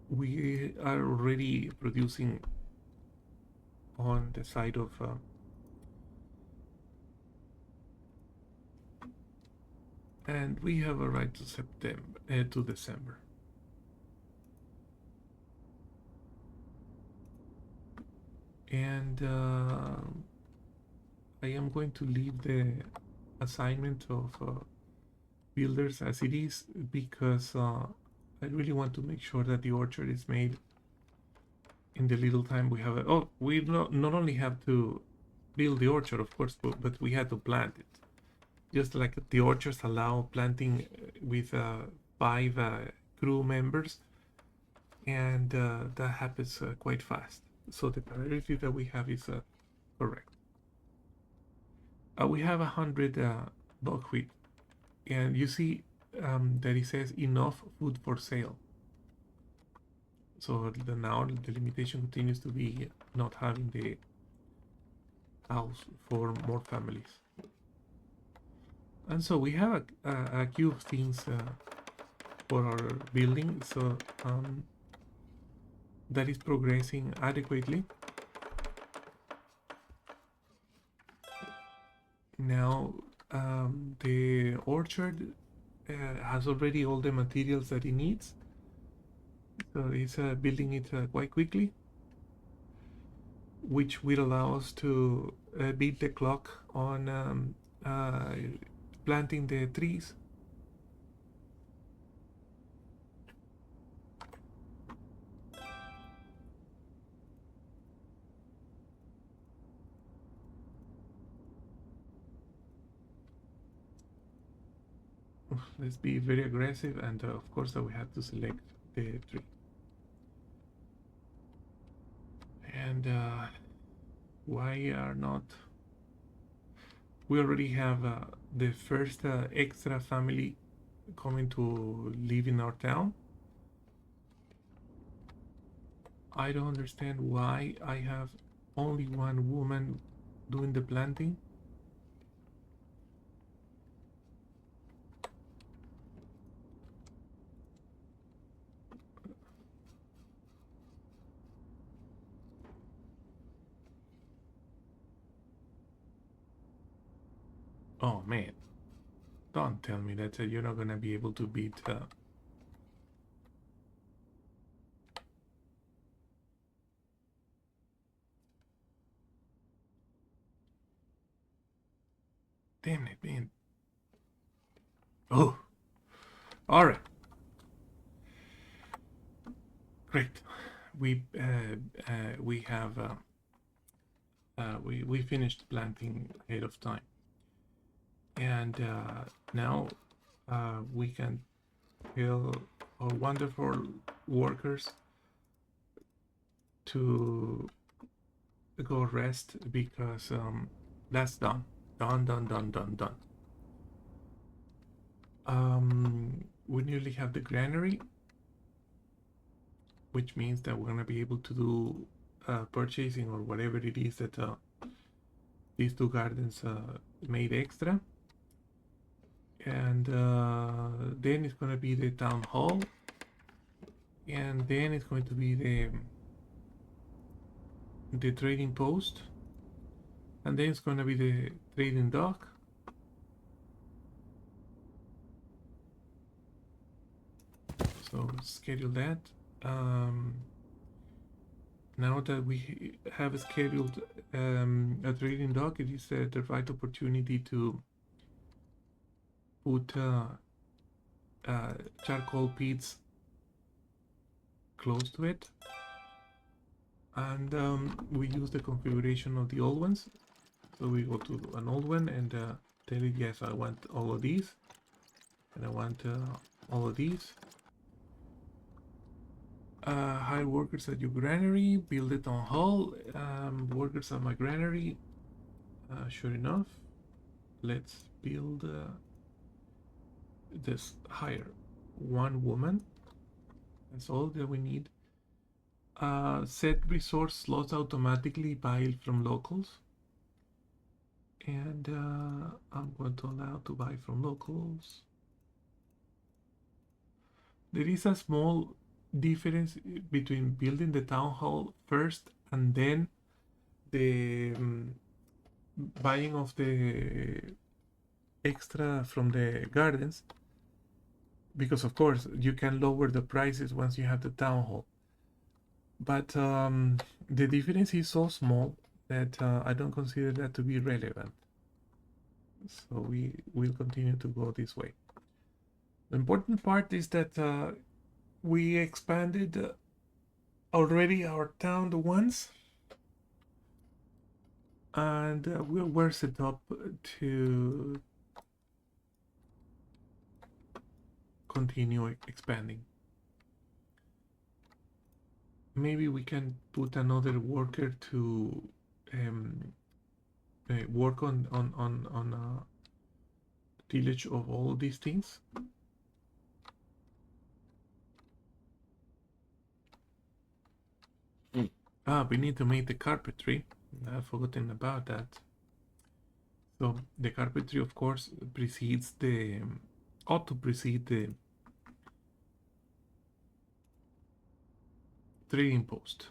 we are already producing on the side of and we have a right to December. And I am going to leave the assignment of builders as it is, because I really want to make sure that the orchard is made in the little time we have. Oh, we not only have to build the orchard, of course, but we had to plant it. Just like the orchards allow planting with 5 crew members, and that happens quite fast. So the priority that we have is correct. We have 100 buckwheat, and you see that it says enough food for sale. So now the limitation continues to be not having the house for more families. And so we have a queue of things for our building, so that is progressing adequately. Now the orchard has already all the materials that it needs, so it's building it quite quickly, which will allow us to beat the clock on planting the trees. Let's be very aggressive, and of course that we have to select the tree. And why are not... We already have the first extra family coming to live in our town. I don't understand why I have only one woman doing the planting. Oh man, don't tell me that you're not gonna be able to beat damn it, man. Oh, all right, great. We have we finished planting ahead of time, and now we can tell our wonderful workers to go rest, because that's done. Done. We nearly have the granary, which means that we're gonna be able to do purchasing or whatever it is that these two gardens made extra. And then it's gonna be the town hall, and then it's going to be the trading post, and then it's gonna be the trading dock. So schedule that. Now that we have scheduled a trading dock, it is the right opportunity to put charcoal pits close to it, and we use the configuration of the old ones. So we go to an old one and tell it, yes, I want all of these, and I want all of these. Hire workers at your granary, build it on hall. Workers at my granary. Sure enough, let's build this. Hire one woman. That's all that we need. Set resource slots automatically buy from locals, and I'm going to allow to buy from locals. There is a small difference between building the town hall first and then the buying of the extra from the gardens, because of course you can lower the prices once you have the town hall, but the difference is so small that I don't consider that to be relevant, so we will continue to go this way. The important part is that we expanded already our town once, and we're set up to continue expanding. maybe we can put another worker to work on tillage of all these things. We need to make the carpentry. I've forgotten about that. So the carpentry, of course, precedes the ought to precede the trading post.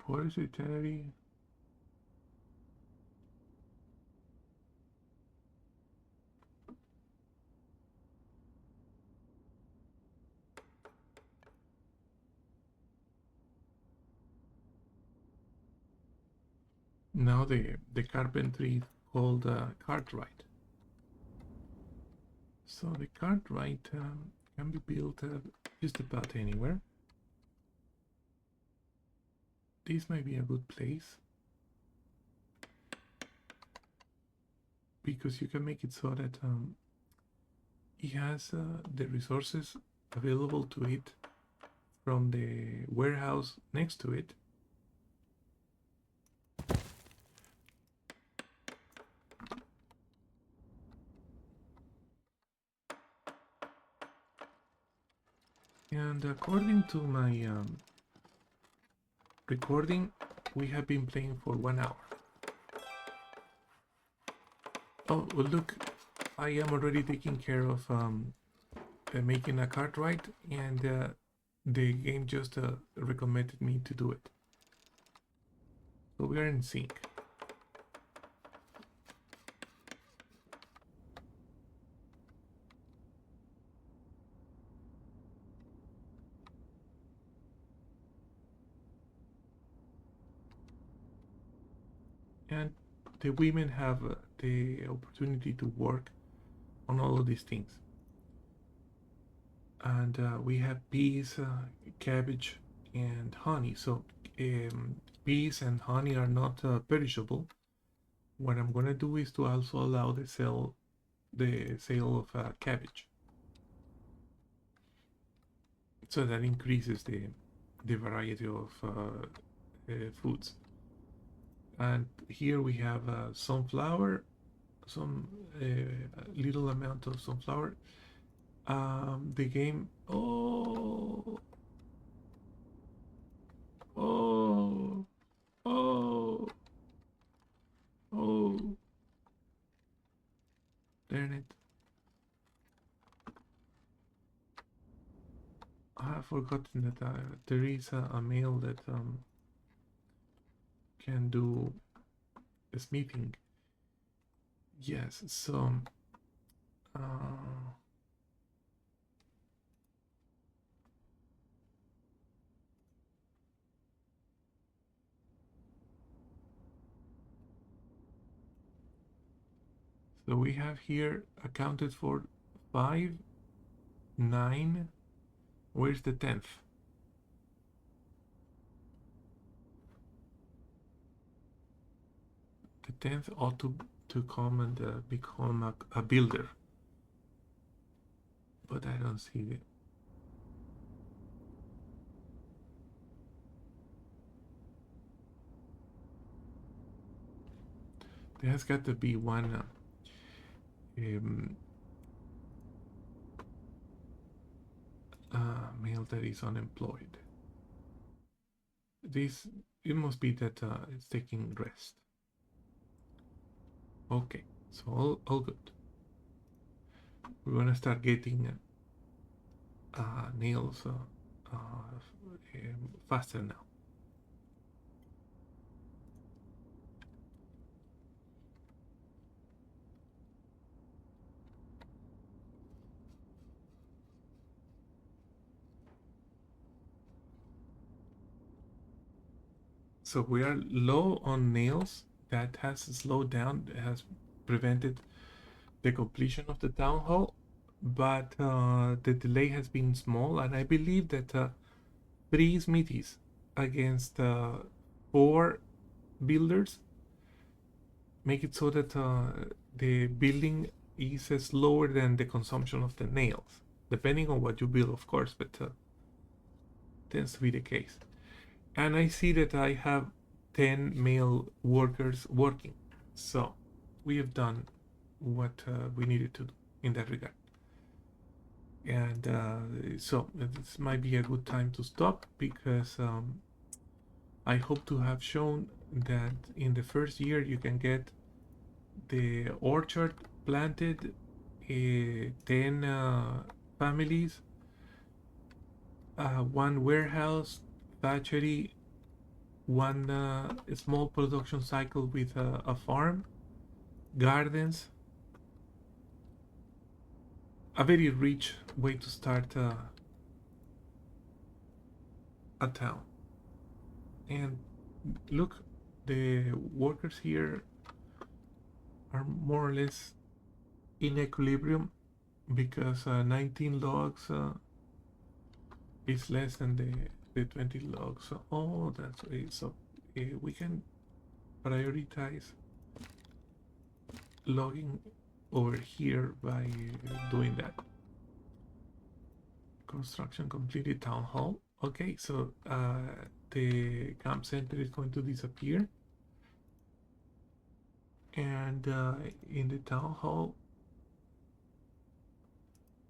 Forest itinerary. Now the carpentry is called cartwright. So the cartwright can be built just about anywhere. This might be a good place because you can make it so that it has the resources available to it from the warehouse next to it. And according to my recording, we have been playing for 1 hour. Oh, well, look, I am already taking care of making a cartwright, and the game just recommended me to do it. So we are in sync. And the women have the opportunity to work on all of these things. And we have peas, cabbage, and honey. So peas and honey are not perishable. What I'm gonna do is to also allow the sale of cabbage. So that increases the variety of foods. And here we have sunflower, some little amount of sunflower. The game. Oh, oh, oh, oh! Darn it! I've forgotten that there is a male that can do smithing. Yes, so so we have here accounted for 5, 9. Where's the 10th? The 10th ought to come and become a builder, but I don't see it. There has got to be one male that is unemployed. It must be that it's taking rest. Okay, so all good. We're gonna start getting nails faster now. So we are low on nails. That has slowed down, has prevented the completion of the town hall. but the delay has been small, and I believe that three smithies against four builders make it so that the building is slower than the consumption of the nails, depending on what you build, of course, but tends to be the case. And I see that I have 10 male workers working, so we have done what we needed to do in that regard. And so this might be a good time to stop, because I hope to have shown that in the first year you can get the orchard planted, 10 families, one warehouse, thatchery, one small production cycle with a farm, gardens, a very rich way to start a town. And look, the workers here are more or less in equilibrium, because 19 logs is less than the 20 logs. So, oh, that's it. So we can prioritize logging over here by doing that. Construction completed, town hall. Okay, so the camp center is going to disappear, and in the town hall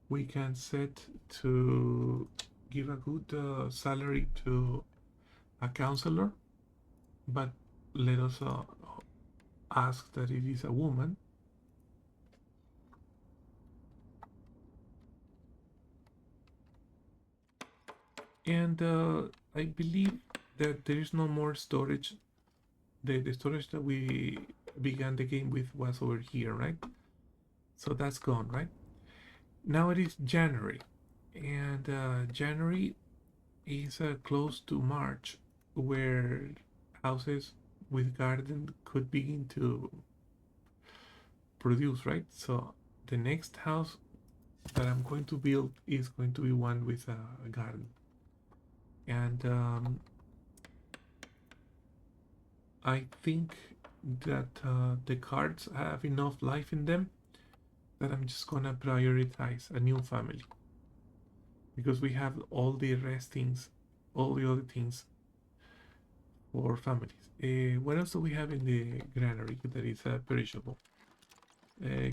we can set to give a good salary to a counselor, but let us ask that it is a woman. And I believe that there is no more storage. The storage that we began the game with was over here, right? So that's gone, right? Now it is January, and January is close to March, where houses with garden could begin to produce, right? So the next house that I'm going to build is going to be one with a garden, and I think that the cards have enough life in them that I'm just gonna prioritize a new family, because we have all the rest things, all the other things for families. What else do we have in the granary that is perishable?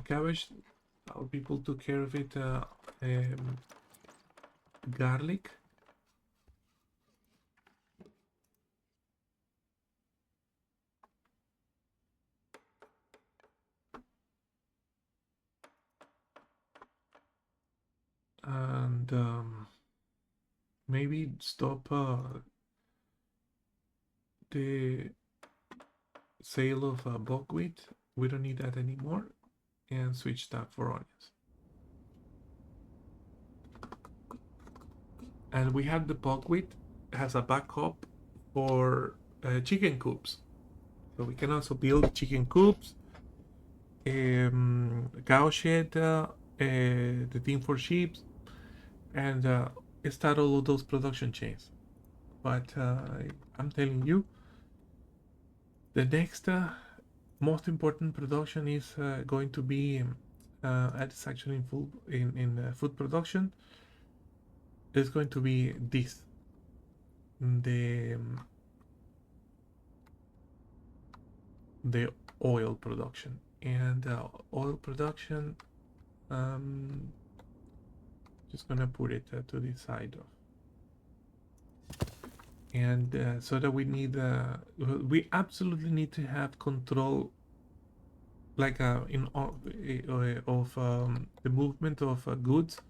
Cabbage, our people took care of it. Garlic, and maybe stop the sale of buckwheat. We don't need that anymore, and switch that for onions. And we have the buckwheat has a backup for chicken coops, so we can also build chicken coops, cow shed, the thing for sheep, and start all of those production chains. But I'm telling you, the next most important production is going to be it's actually in food production. It's going to be this, the the oil production, and oil production. Um, just gonna put it to the side of, and so that we absolutely need to have control, like of the movement of goods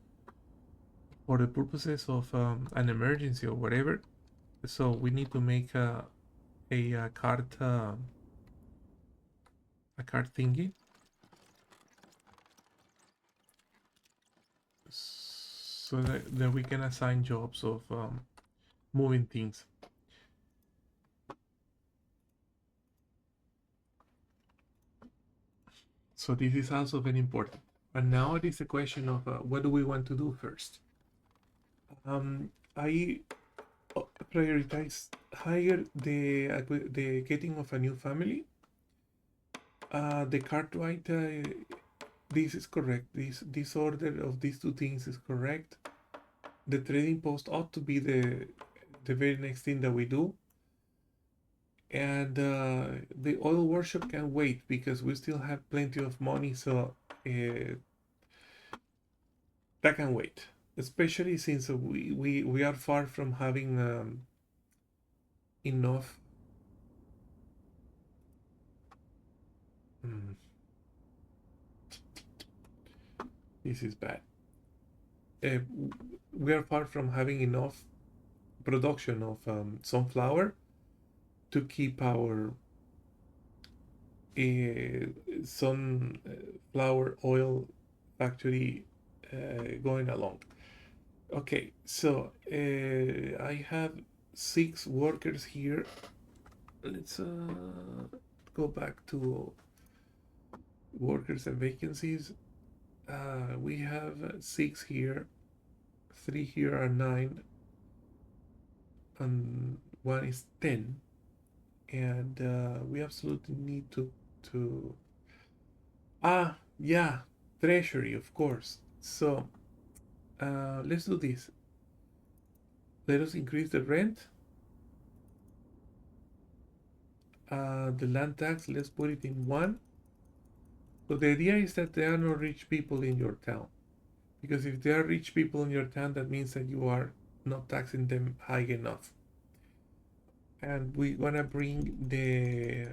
for the purposes of an emergency or whatever. So we need to make a cart thingy, so that we can assign jobs of moving things. So this is also very important. And now it is a question of what do we want to do first. I prioritize higher the getting of a new family. The cartwright, this is correct. This order of these two things is correct. The trading post ought to be the very next thing that we do, and the oil workshop can wait because we still have plenty of money, so that can wait. Especially since we are far from having enough. Mm, this is bad. Uh, we are far from having enough production of sunflower to keep our sunflower oil factory going along. Okay, so I have 6 workers here. Let's go back to workers and vacancies. We have 6 here, 3 here are 9, and 1 is 10. And we absolutely need to yeah, treasury, of course. So let's do this. Let us increase the rent. The land tax, let's put it in 1. So the idea is that there are no rich people in your town, because if there are rich people in your town, that means that you are not taxing them high enough. And we're gonna bring the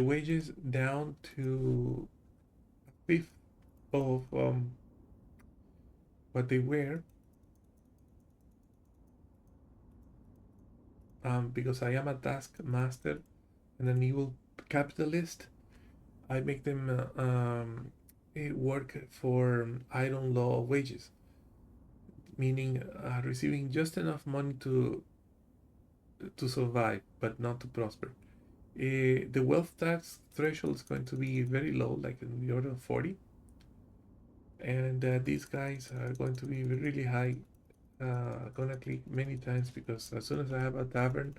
wages down to a fifth of what they were, because I am a taskmaster and an evil capitalist. I make them work for iron law wages, meaning receiving just enough money to survive, but not to prosper. The wealth tax threshold is going to be very low, like in the order of 40, and these guys are going to be really high. Gonna click many times because as soon as I have a tavern,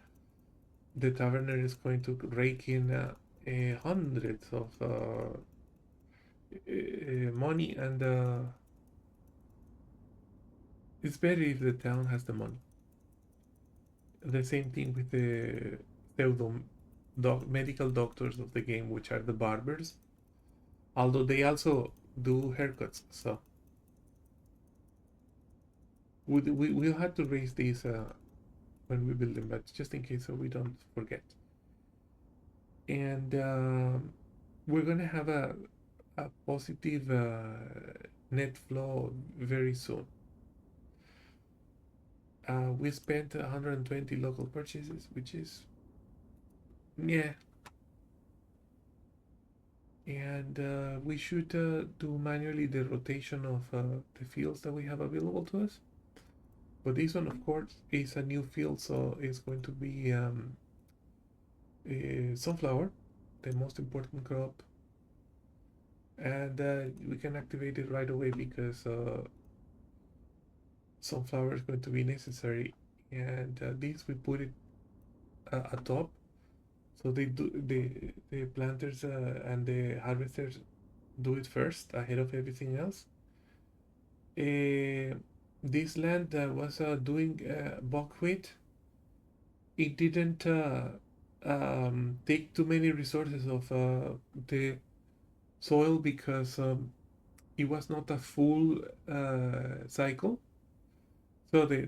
the taverner is going to rake in hundreds of money, and it's better if the town has the money. The same thing with the pseudo medical doctors of the game, which are the barbers, although they also do haircuts. So we'll have to raise these when we build them, but just in case so we don't forget. And we're gonna have a positive net flow very soon. We spent 120 local purchases, which is, yeah. And we should do manually the rotation of the fields that we have available to us. But this one, of course, is a new field, so it's going to be sunflower, the most important crop. And we can activate it right away because sunflower is going to be necessary. And this we put it atop, so the planters and the harvesters do it first ahead of everything else. This land that was doing buckwheat, it didn't take too many resources of the soil because it was not a full cycle. So the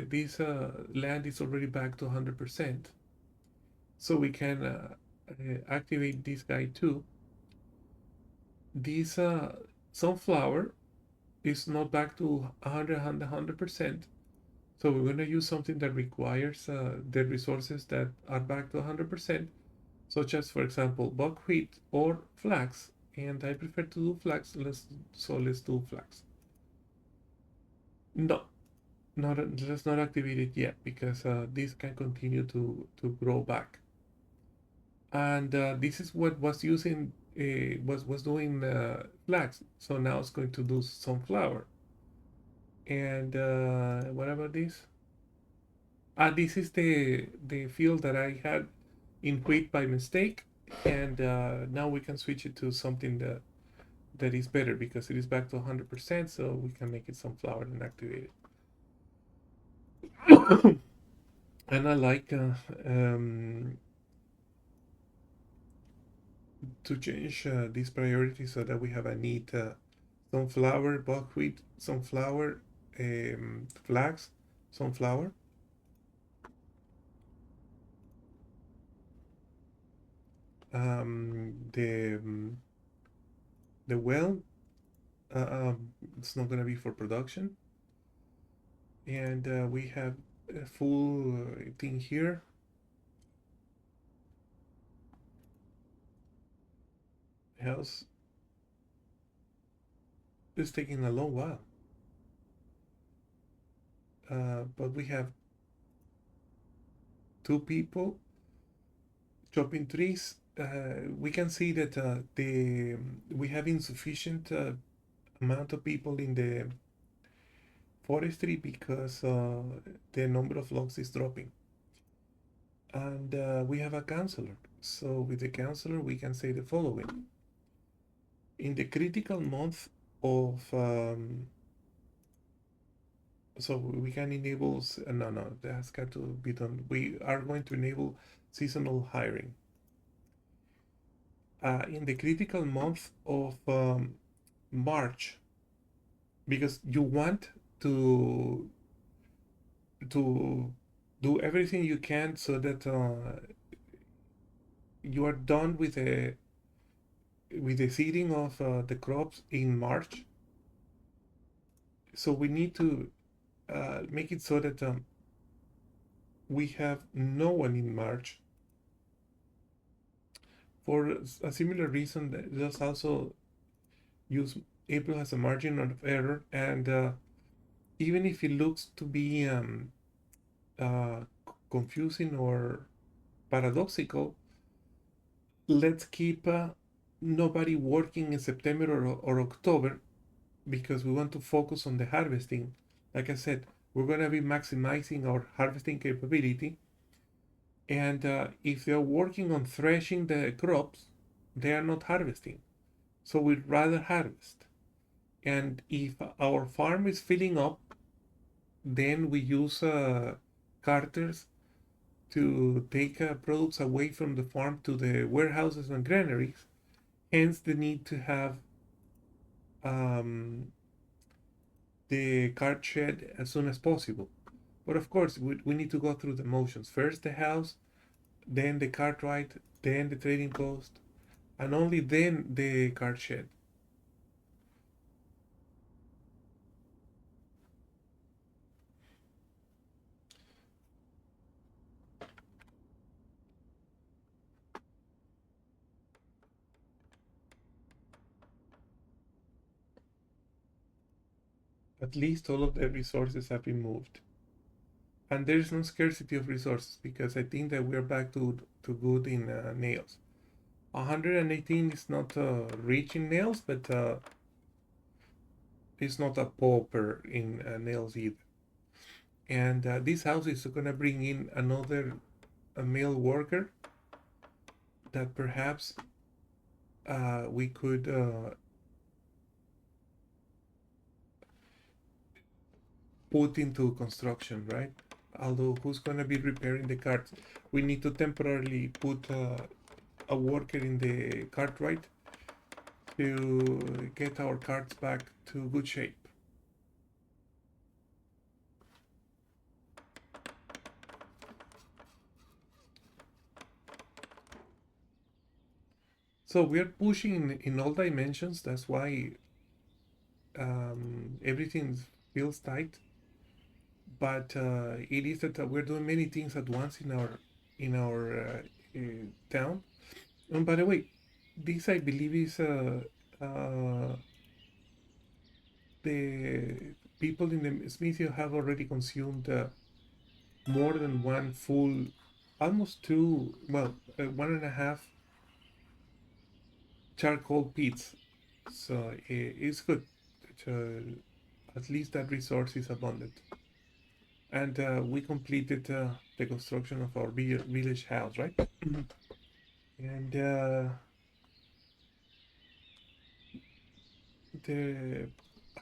this land is already back to 100%. So we can activate this guy too. This sunflower is not back to 100%. So we're going to use something that requires the resources that are back to 100%, such as, for example, buckwheat or flax. And I prefer to do flax, so let's do flax. No, let's not activate it yet because this can continue to grow back. and this is what was using was doing flax. So now it's going to do sunflower. And what about this? This is the field that I had in wheat by mistake, and now we can switch it to something that is better because it is back to 100%, so we can make it sunflower and activate it. And I like um, to change these priorities so that we have a neat sunflower, buckwheat, sunflower, flax, sunflower. The well, it's not gonna be for production, and we have a full thing here. House is taking a long while, but we have two people chopping trees. We can see that the we have insufficient amount of people in the forestry because the number of logs is dropping, and we have a counselor. So with the counselor, we can say the following: in the critical month of so we can enable no, that's got to be done. We are going to enable seasonal hiring in the critical month of March, because you want to to do everything you can so that you are done with the seeding of the crops in March. So we need to make it so that we have no one in March. For a similar reason, just also use April as a margin of error, and even if it looks to be uh, confusing or paradoxical, let's keep nobody working in September or October because we want to focus on the harvesting. Like I said, we're going to be maximizing our harvesting capability. And if they're working on threshing the crops, they are not harvesting. So we'd rather harvest. And if our farm is filling up, then we use carters to take products away from the farm to the warehouses and granaries. Hence the need to have um, the cart shed as soon as possible. But of course, we need to go through the motions. First the house, then the cartwright, then the trading post, and only then the cart shed. At least all of the resources have been moved. And there is no scarcity of resources because I think that we're back to good in nails. 118 is not rich in nails, but it's not a pauper in nails either. And this house is going to bring in another a male worker that perhaps we could put into construction, right? Although who's going to be repairing the carts? We need to temporarily put a worker in the cartwright to get our carts back to good shape. So we are pushing in all dimensions. That's why everything feels tight. But it is that we're doing many things at once in our town. And by the way, this I believe is the people in the Smithfield have already consumed more than one full almost two, well, 1.5 charcoal pits. So it's good. At least that resource is abundant. And we completed the construction of our village house, right? And the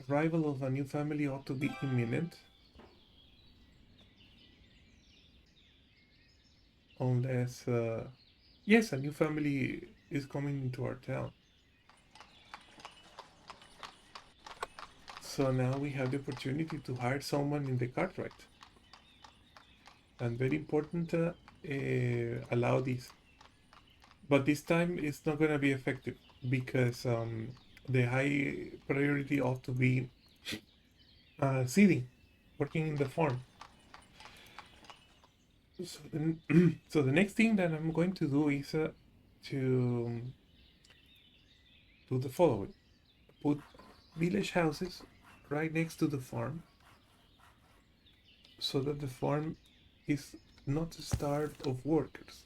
arrival of a new family ought to be imminent, unless, yes, a new family is coming into our town. So now we have the opportunity to hire someone in the cartwright. And very important, allow this. But this time it's not going to be effective because the high priority ought to be seeding, working in the farm. So so the next thing that I'm going to do is to do the following: put village houses right next to the farm, so that the farm is not starved of workers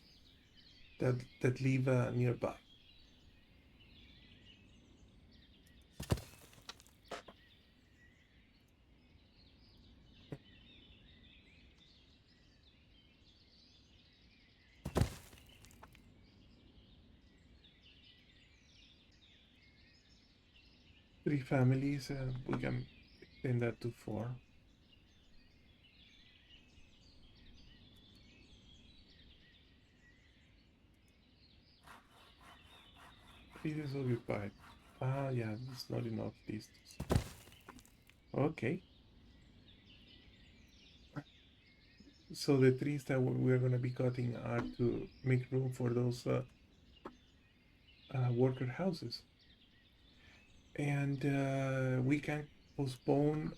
that live nearby. Three families, we can extend that to four. It is occupied. Ah, yeah, it's not enough distance. Okay, so the trees that we're going to be cutting are to make room for those worker houses. And we can postpone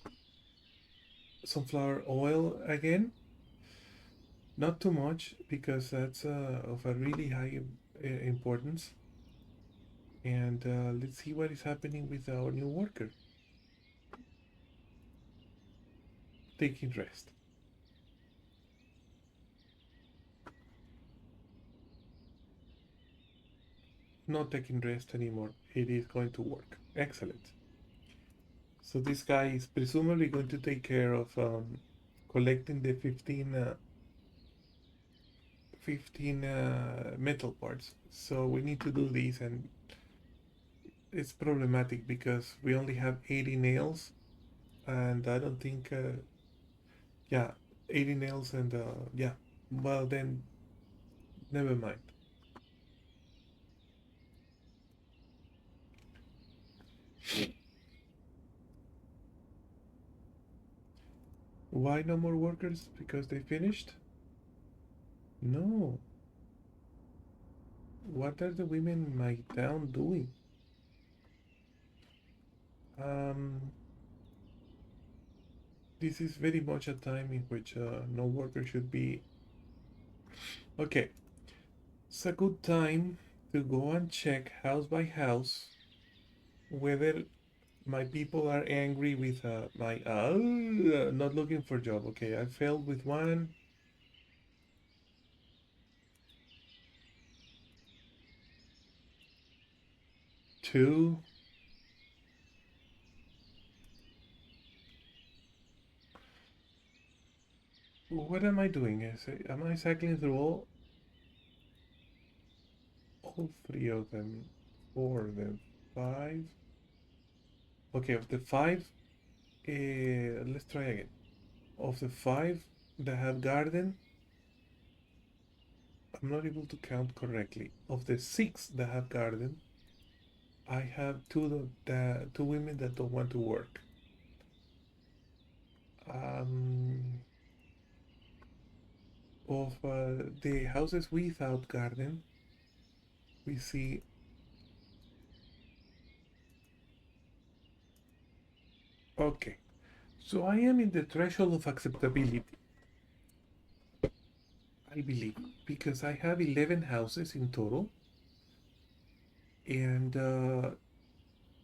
sunflower oil again. Not too much because that's of a really high importance. And let's see what is happening with our new worker. Taking rest. Not taking rest anymore. It is going to work. Excellent. So this guy is presumably going to take care of collecting the 15 metal parts. So we need to do this, and it's problematic because we only have 80 nails, and I don't think, yeah, 80 nails, and yeah, well then, never mind. Why no more workers? Because they finished? No. What are the women in my town doing? Um, this is very much a time in which no worker should be. Okay, it's a good time to go and check house by house whether my people are angry with my not looking for job. Okay, I failed with one, two. What am I doing? Am I cycling through all three of them? Four of them. Five. Okay, of the five, let's try again. Of the five that have garden, I'm not able to count correctly. Of the six that have garden, I have two women that don't want to work. Um, of the houses without garden, we see. Okay, so I am in the threshold of acceptability, I believe, because I have 11 houses in total, and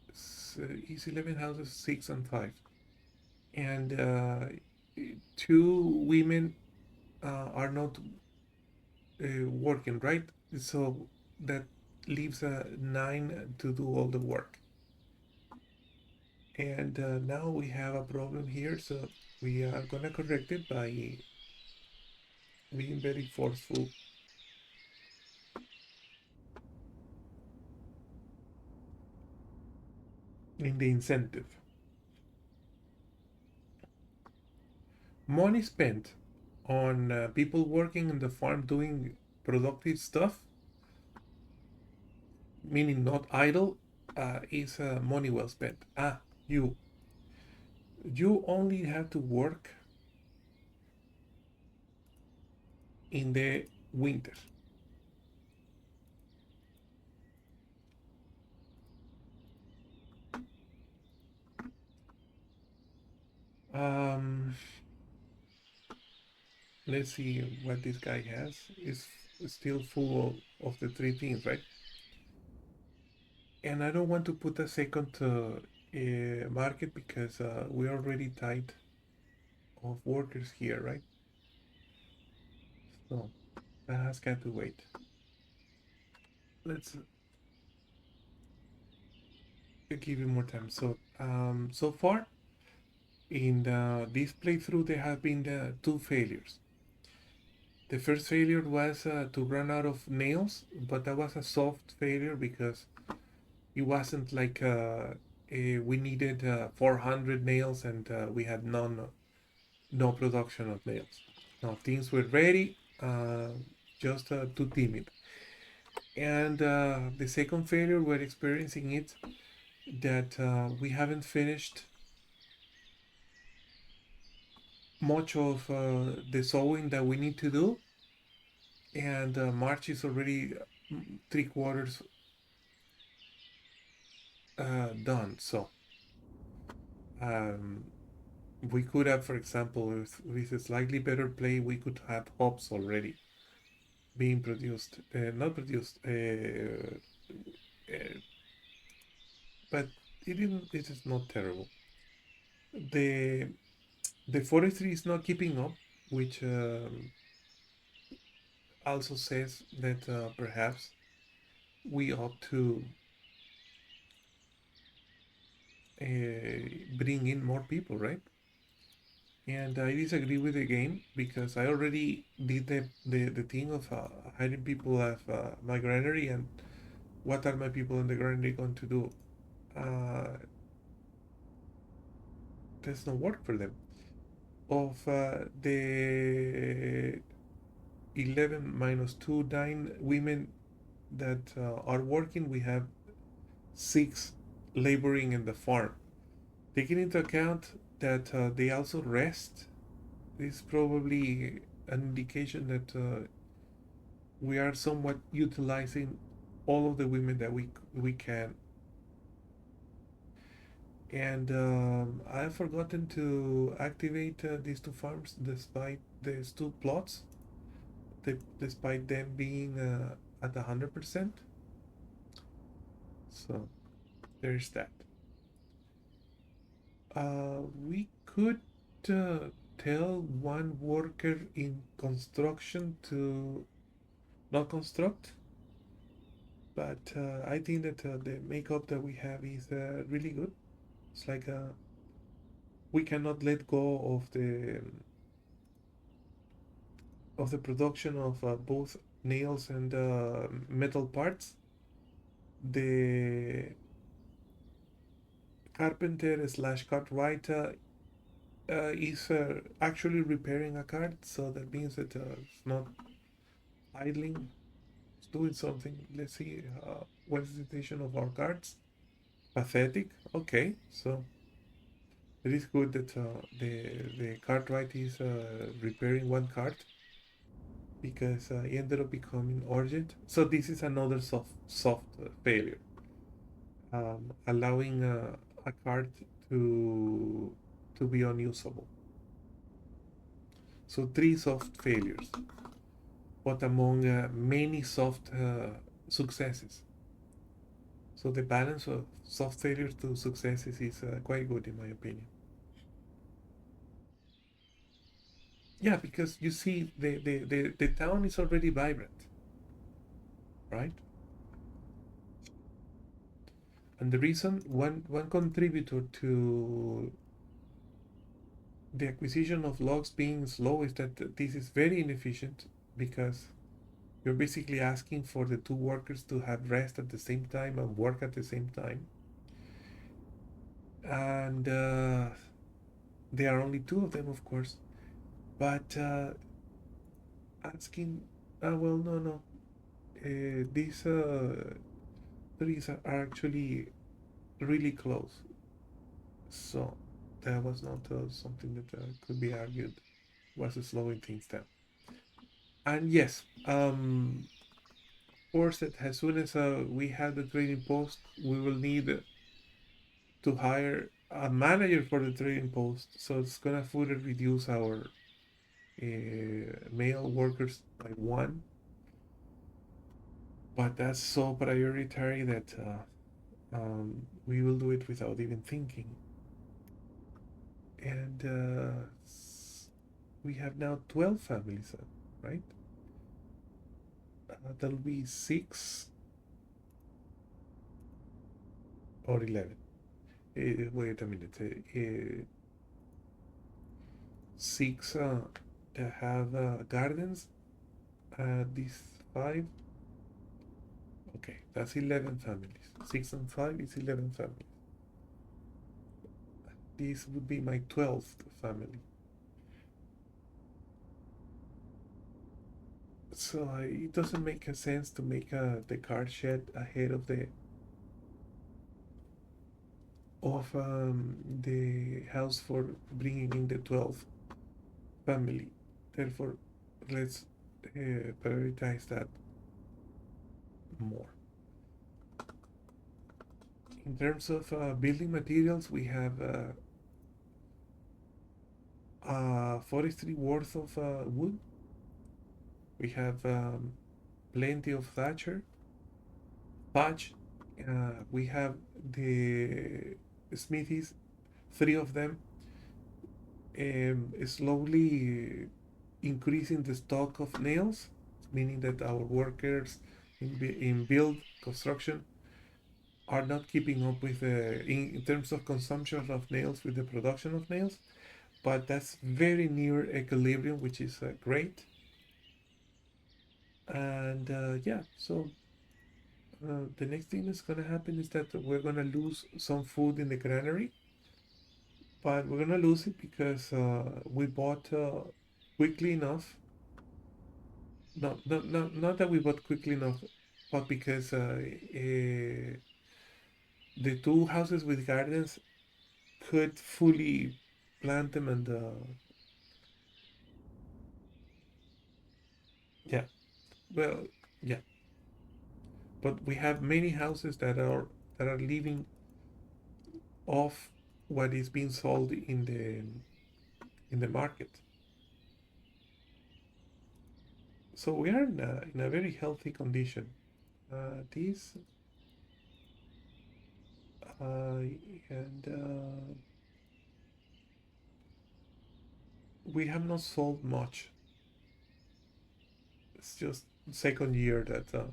it's 11 houses, six and five, and two women are not. working, right? So that leaves nine to do all the work. And now we have a problem here, so we are gonna correct it by being very forceful in the incentive. Money spent on people working in the farm doing productive stuff, meaning not idle, is money well spent. You you only have to work in the winter. Um, let's see what this guy has. Is still full of the three things, right? And I don't want to put a second market because we're already tight of workers here, right? So that has got to wait. Let's give you more time. So so far in this playthrough, there have been two failures. The first failure was to run out of nails, but that was a soft failure because it wasn't like we needed 400 nails and we had no production of nails. No, things were ready, just too timid. And the second failure we're experiencing it that we haven't finished much of the sewing that we need to do, and March is already three quarters done. So um, we could have, for example, with a slightly better play, we could have hops already being produced, not produced, but it is not terrible. The the forestry is not keeping up, which also says that perhaps we ought to bring in more people, right? And I disagree with the game because I already did the thing of hiring people at my granary, and what are my people in the granary going to do? Uh, there's no work for them. Of the 11 minus 2, 9 women that are working, we have 6 laboring in the farm. Taking into account that they also rest, is probably an indication that we are somewhat utilizing all of the women that we can. And I've forgotten to activate these two farms despite these two plots, despite them being at 100%. So there's that. We could uh, tell one worker in construction to not construct, but I think that the makeup that we have is really good. It's like we cannot let go of the production of both nails and metal parts. The carpenter slash cartwright is actually repairing a cart, so that means that it's not idling. It's doing something. Let's see what's the situation of our carts. Pathetic. Okay, so it is good that the cartwright is repairing one cart because it ended up becoming urgent. So this is another soft failure, allowing a cart to to be unusable. So three soft failures, but among many soft successes. So the balance of soft failures to successes is quite good in my opinion. Yeah, because you see, the town is already vibrant, right? And the reason, one contributor to the acquisition of logs being slow is that this is very inefficient because you're basically asking for the two workers to have rest at the same time and work at the same time. And there are only two of them, of course. But asking, well, no, no. These trees are actually really close. So that was not something that could be argued was slowing things down. And yes, of course, that as soon as we have the trading post, we will need to hire a manager for the trading post. So it's gonna further reduce our male workers by one. But that's so priority that we will do it without even thinking. And we have now 12 families, right? That'll be 6 or 11. Wait a minute. 6 that have gardens. These 5. Okay, that's 11 families. 6 and 5 is 11 families. This would be my 12th family. So it doesn't make a sense to make the cart shed ahead of the house for bringing in the 12th family. Therefore, let's prioritize that more. In terms of building materials, we have forestry worth of wood. We have plenty of thatch. We have the smithies, 3 of them, slowly increasing the stock of nails, meaning that our workers in build construction are not keeping up with in terms of consumption of nails with the production of nails, but that's very near equilibrium, which is great. And yeah, so the next thing that's gonna happen is that we're gonna lose some food in the granary, but we're gonna lose it because we bought quickly enough. Not that we bought quickly enough, but because the two houses with gardens could fully plant them and yeah, well, yeah, but we have many houses that are living off what is being sold in the market. So we are in a very healthy condition. This and we have not sold much. It's just second year that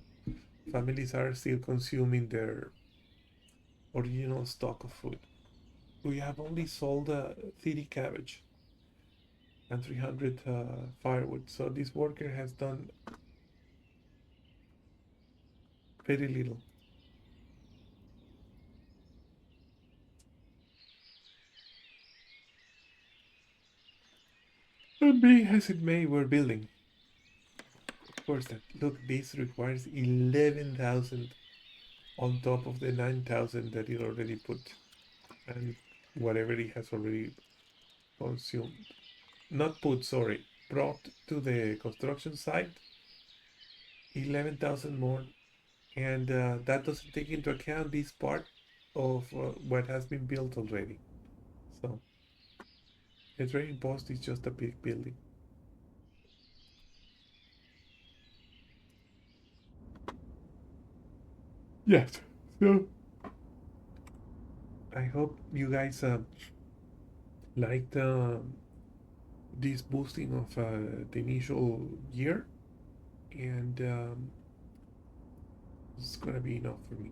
families are still consuming their original stock of food. We have only sold 30 cabbage and 300 firewood. So this worker has done very little. And being as it may, we're building. Of course, that look, this requires 11,000 on top of the 9,000 that it already put, and whatever it has already consumed. Not put, sorry, brought to the construction site, 11,000 more, and that doesn't take into account this part of what has been built already. So the trading post is just a big building. Yes. So I hope you guys liked this boosting of the initial year, and it's gonna be enough for me.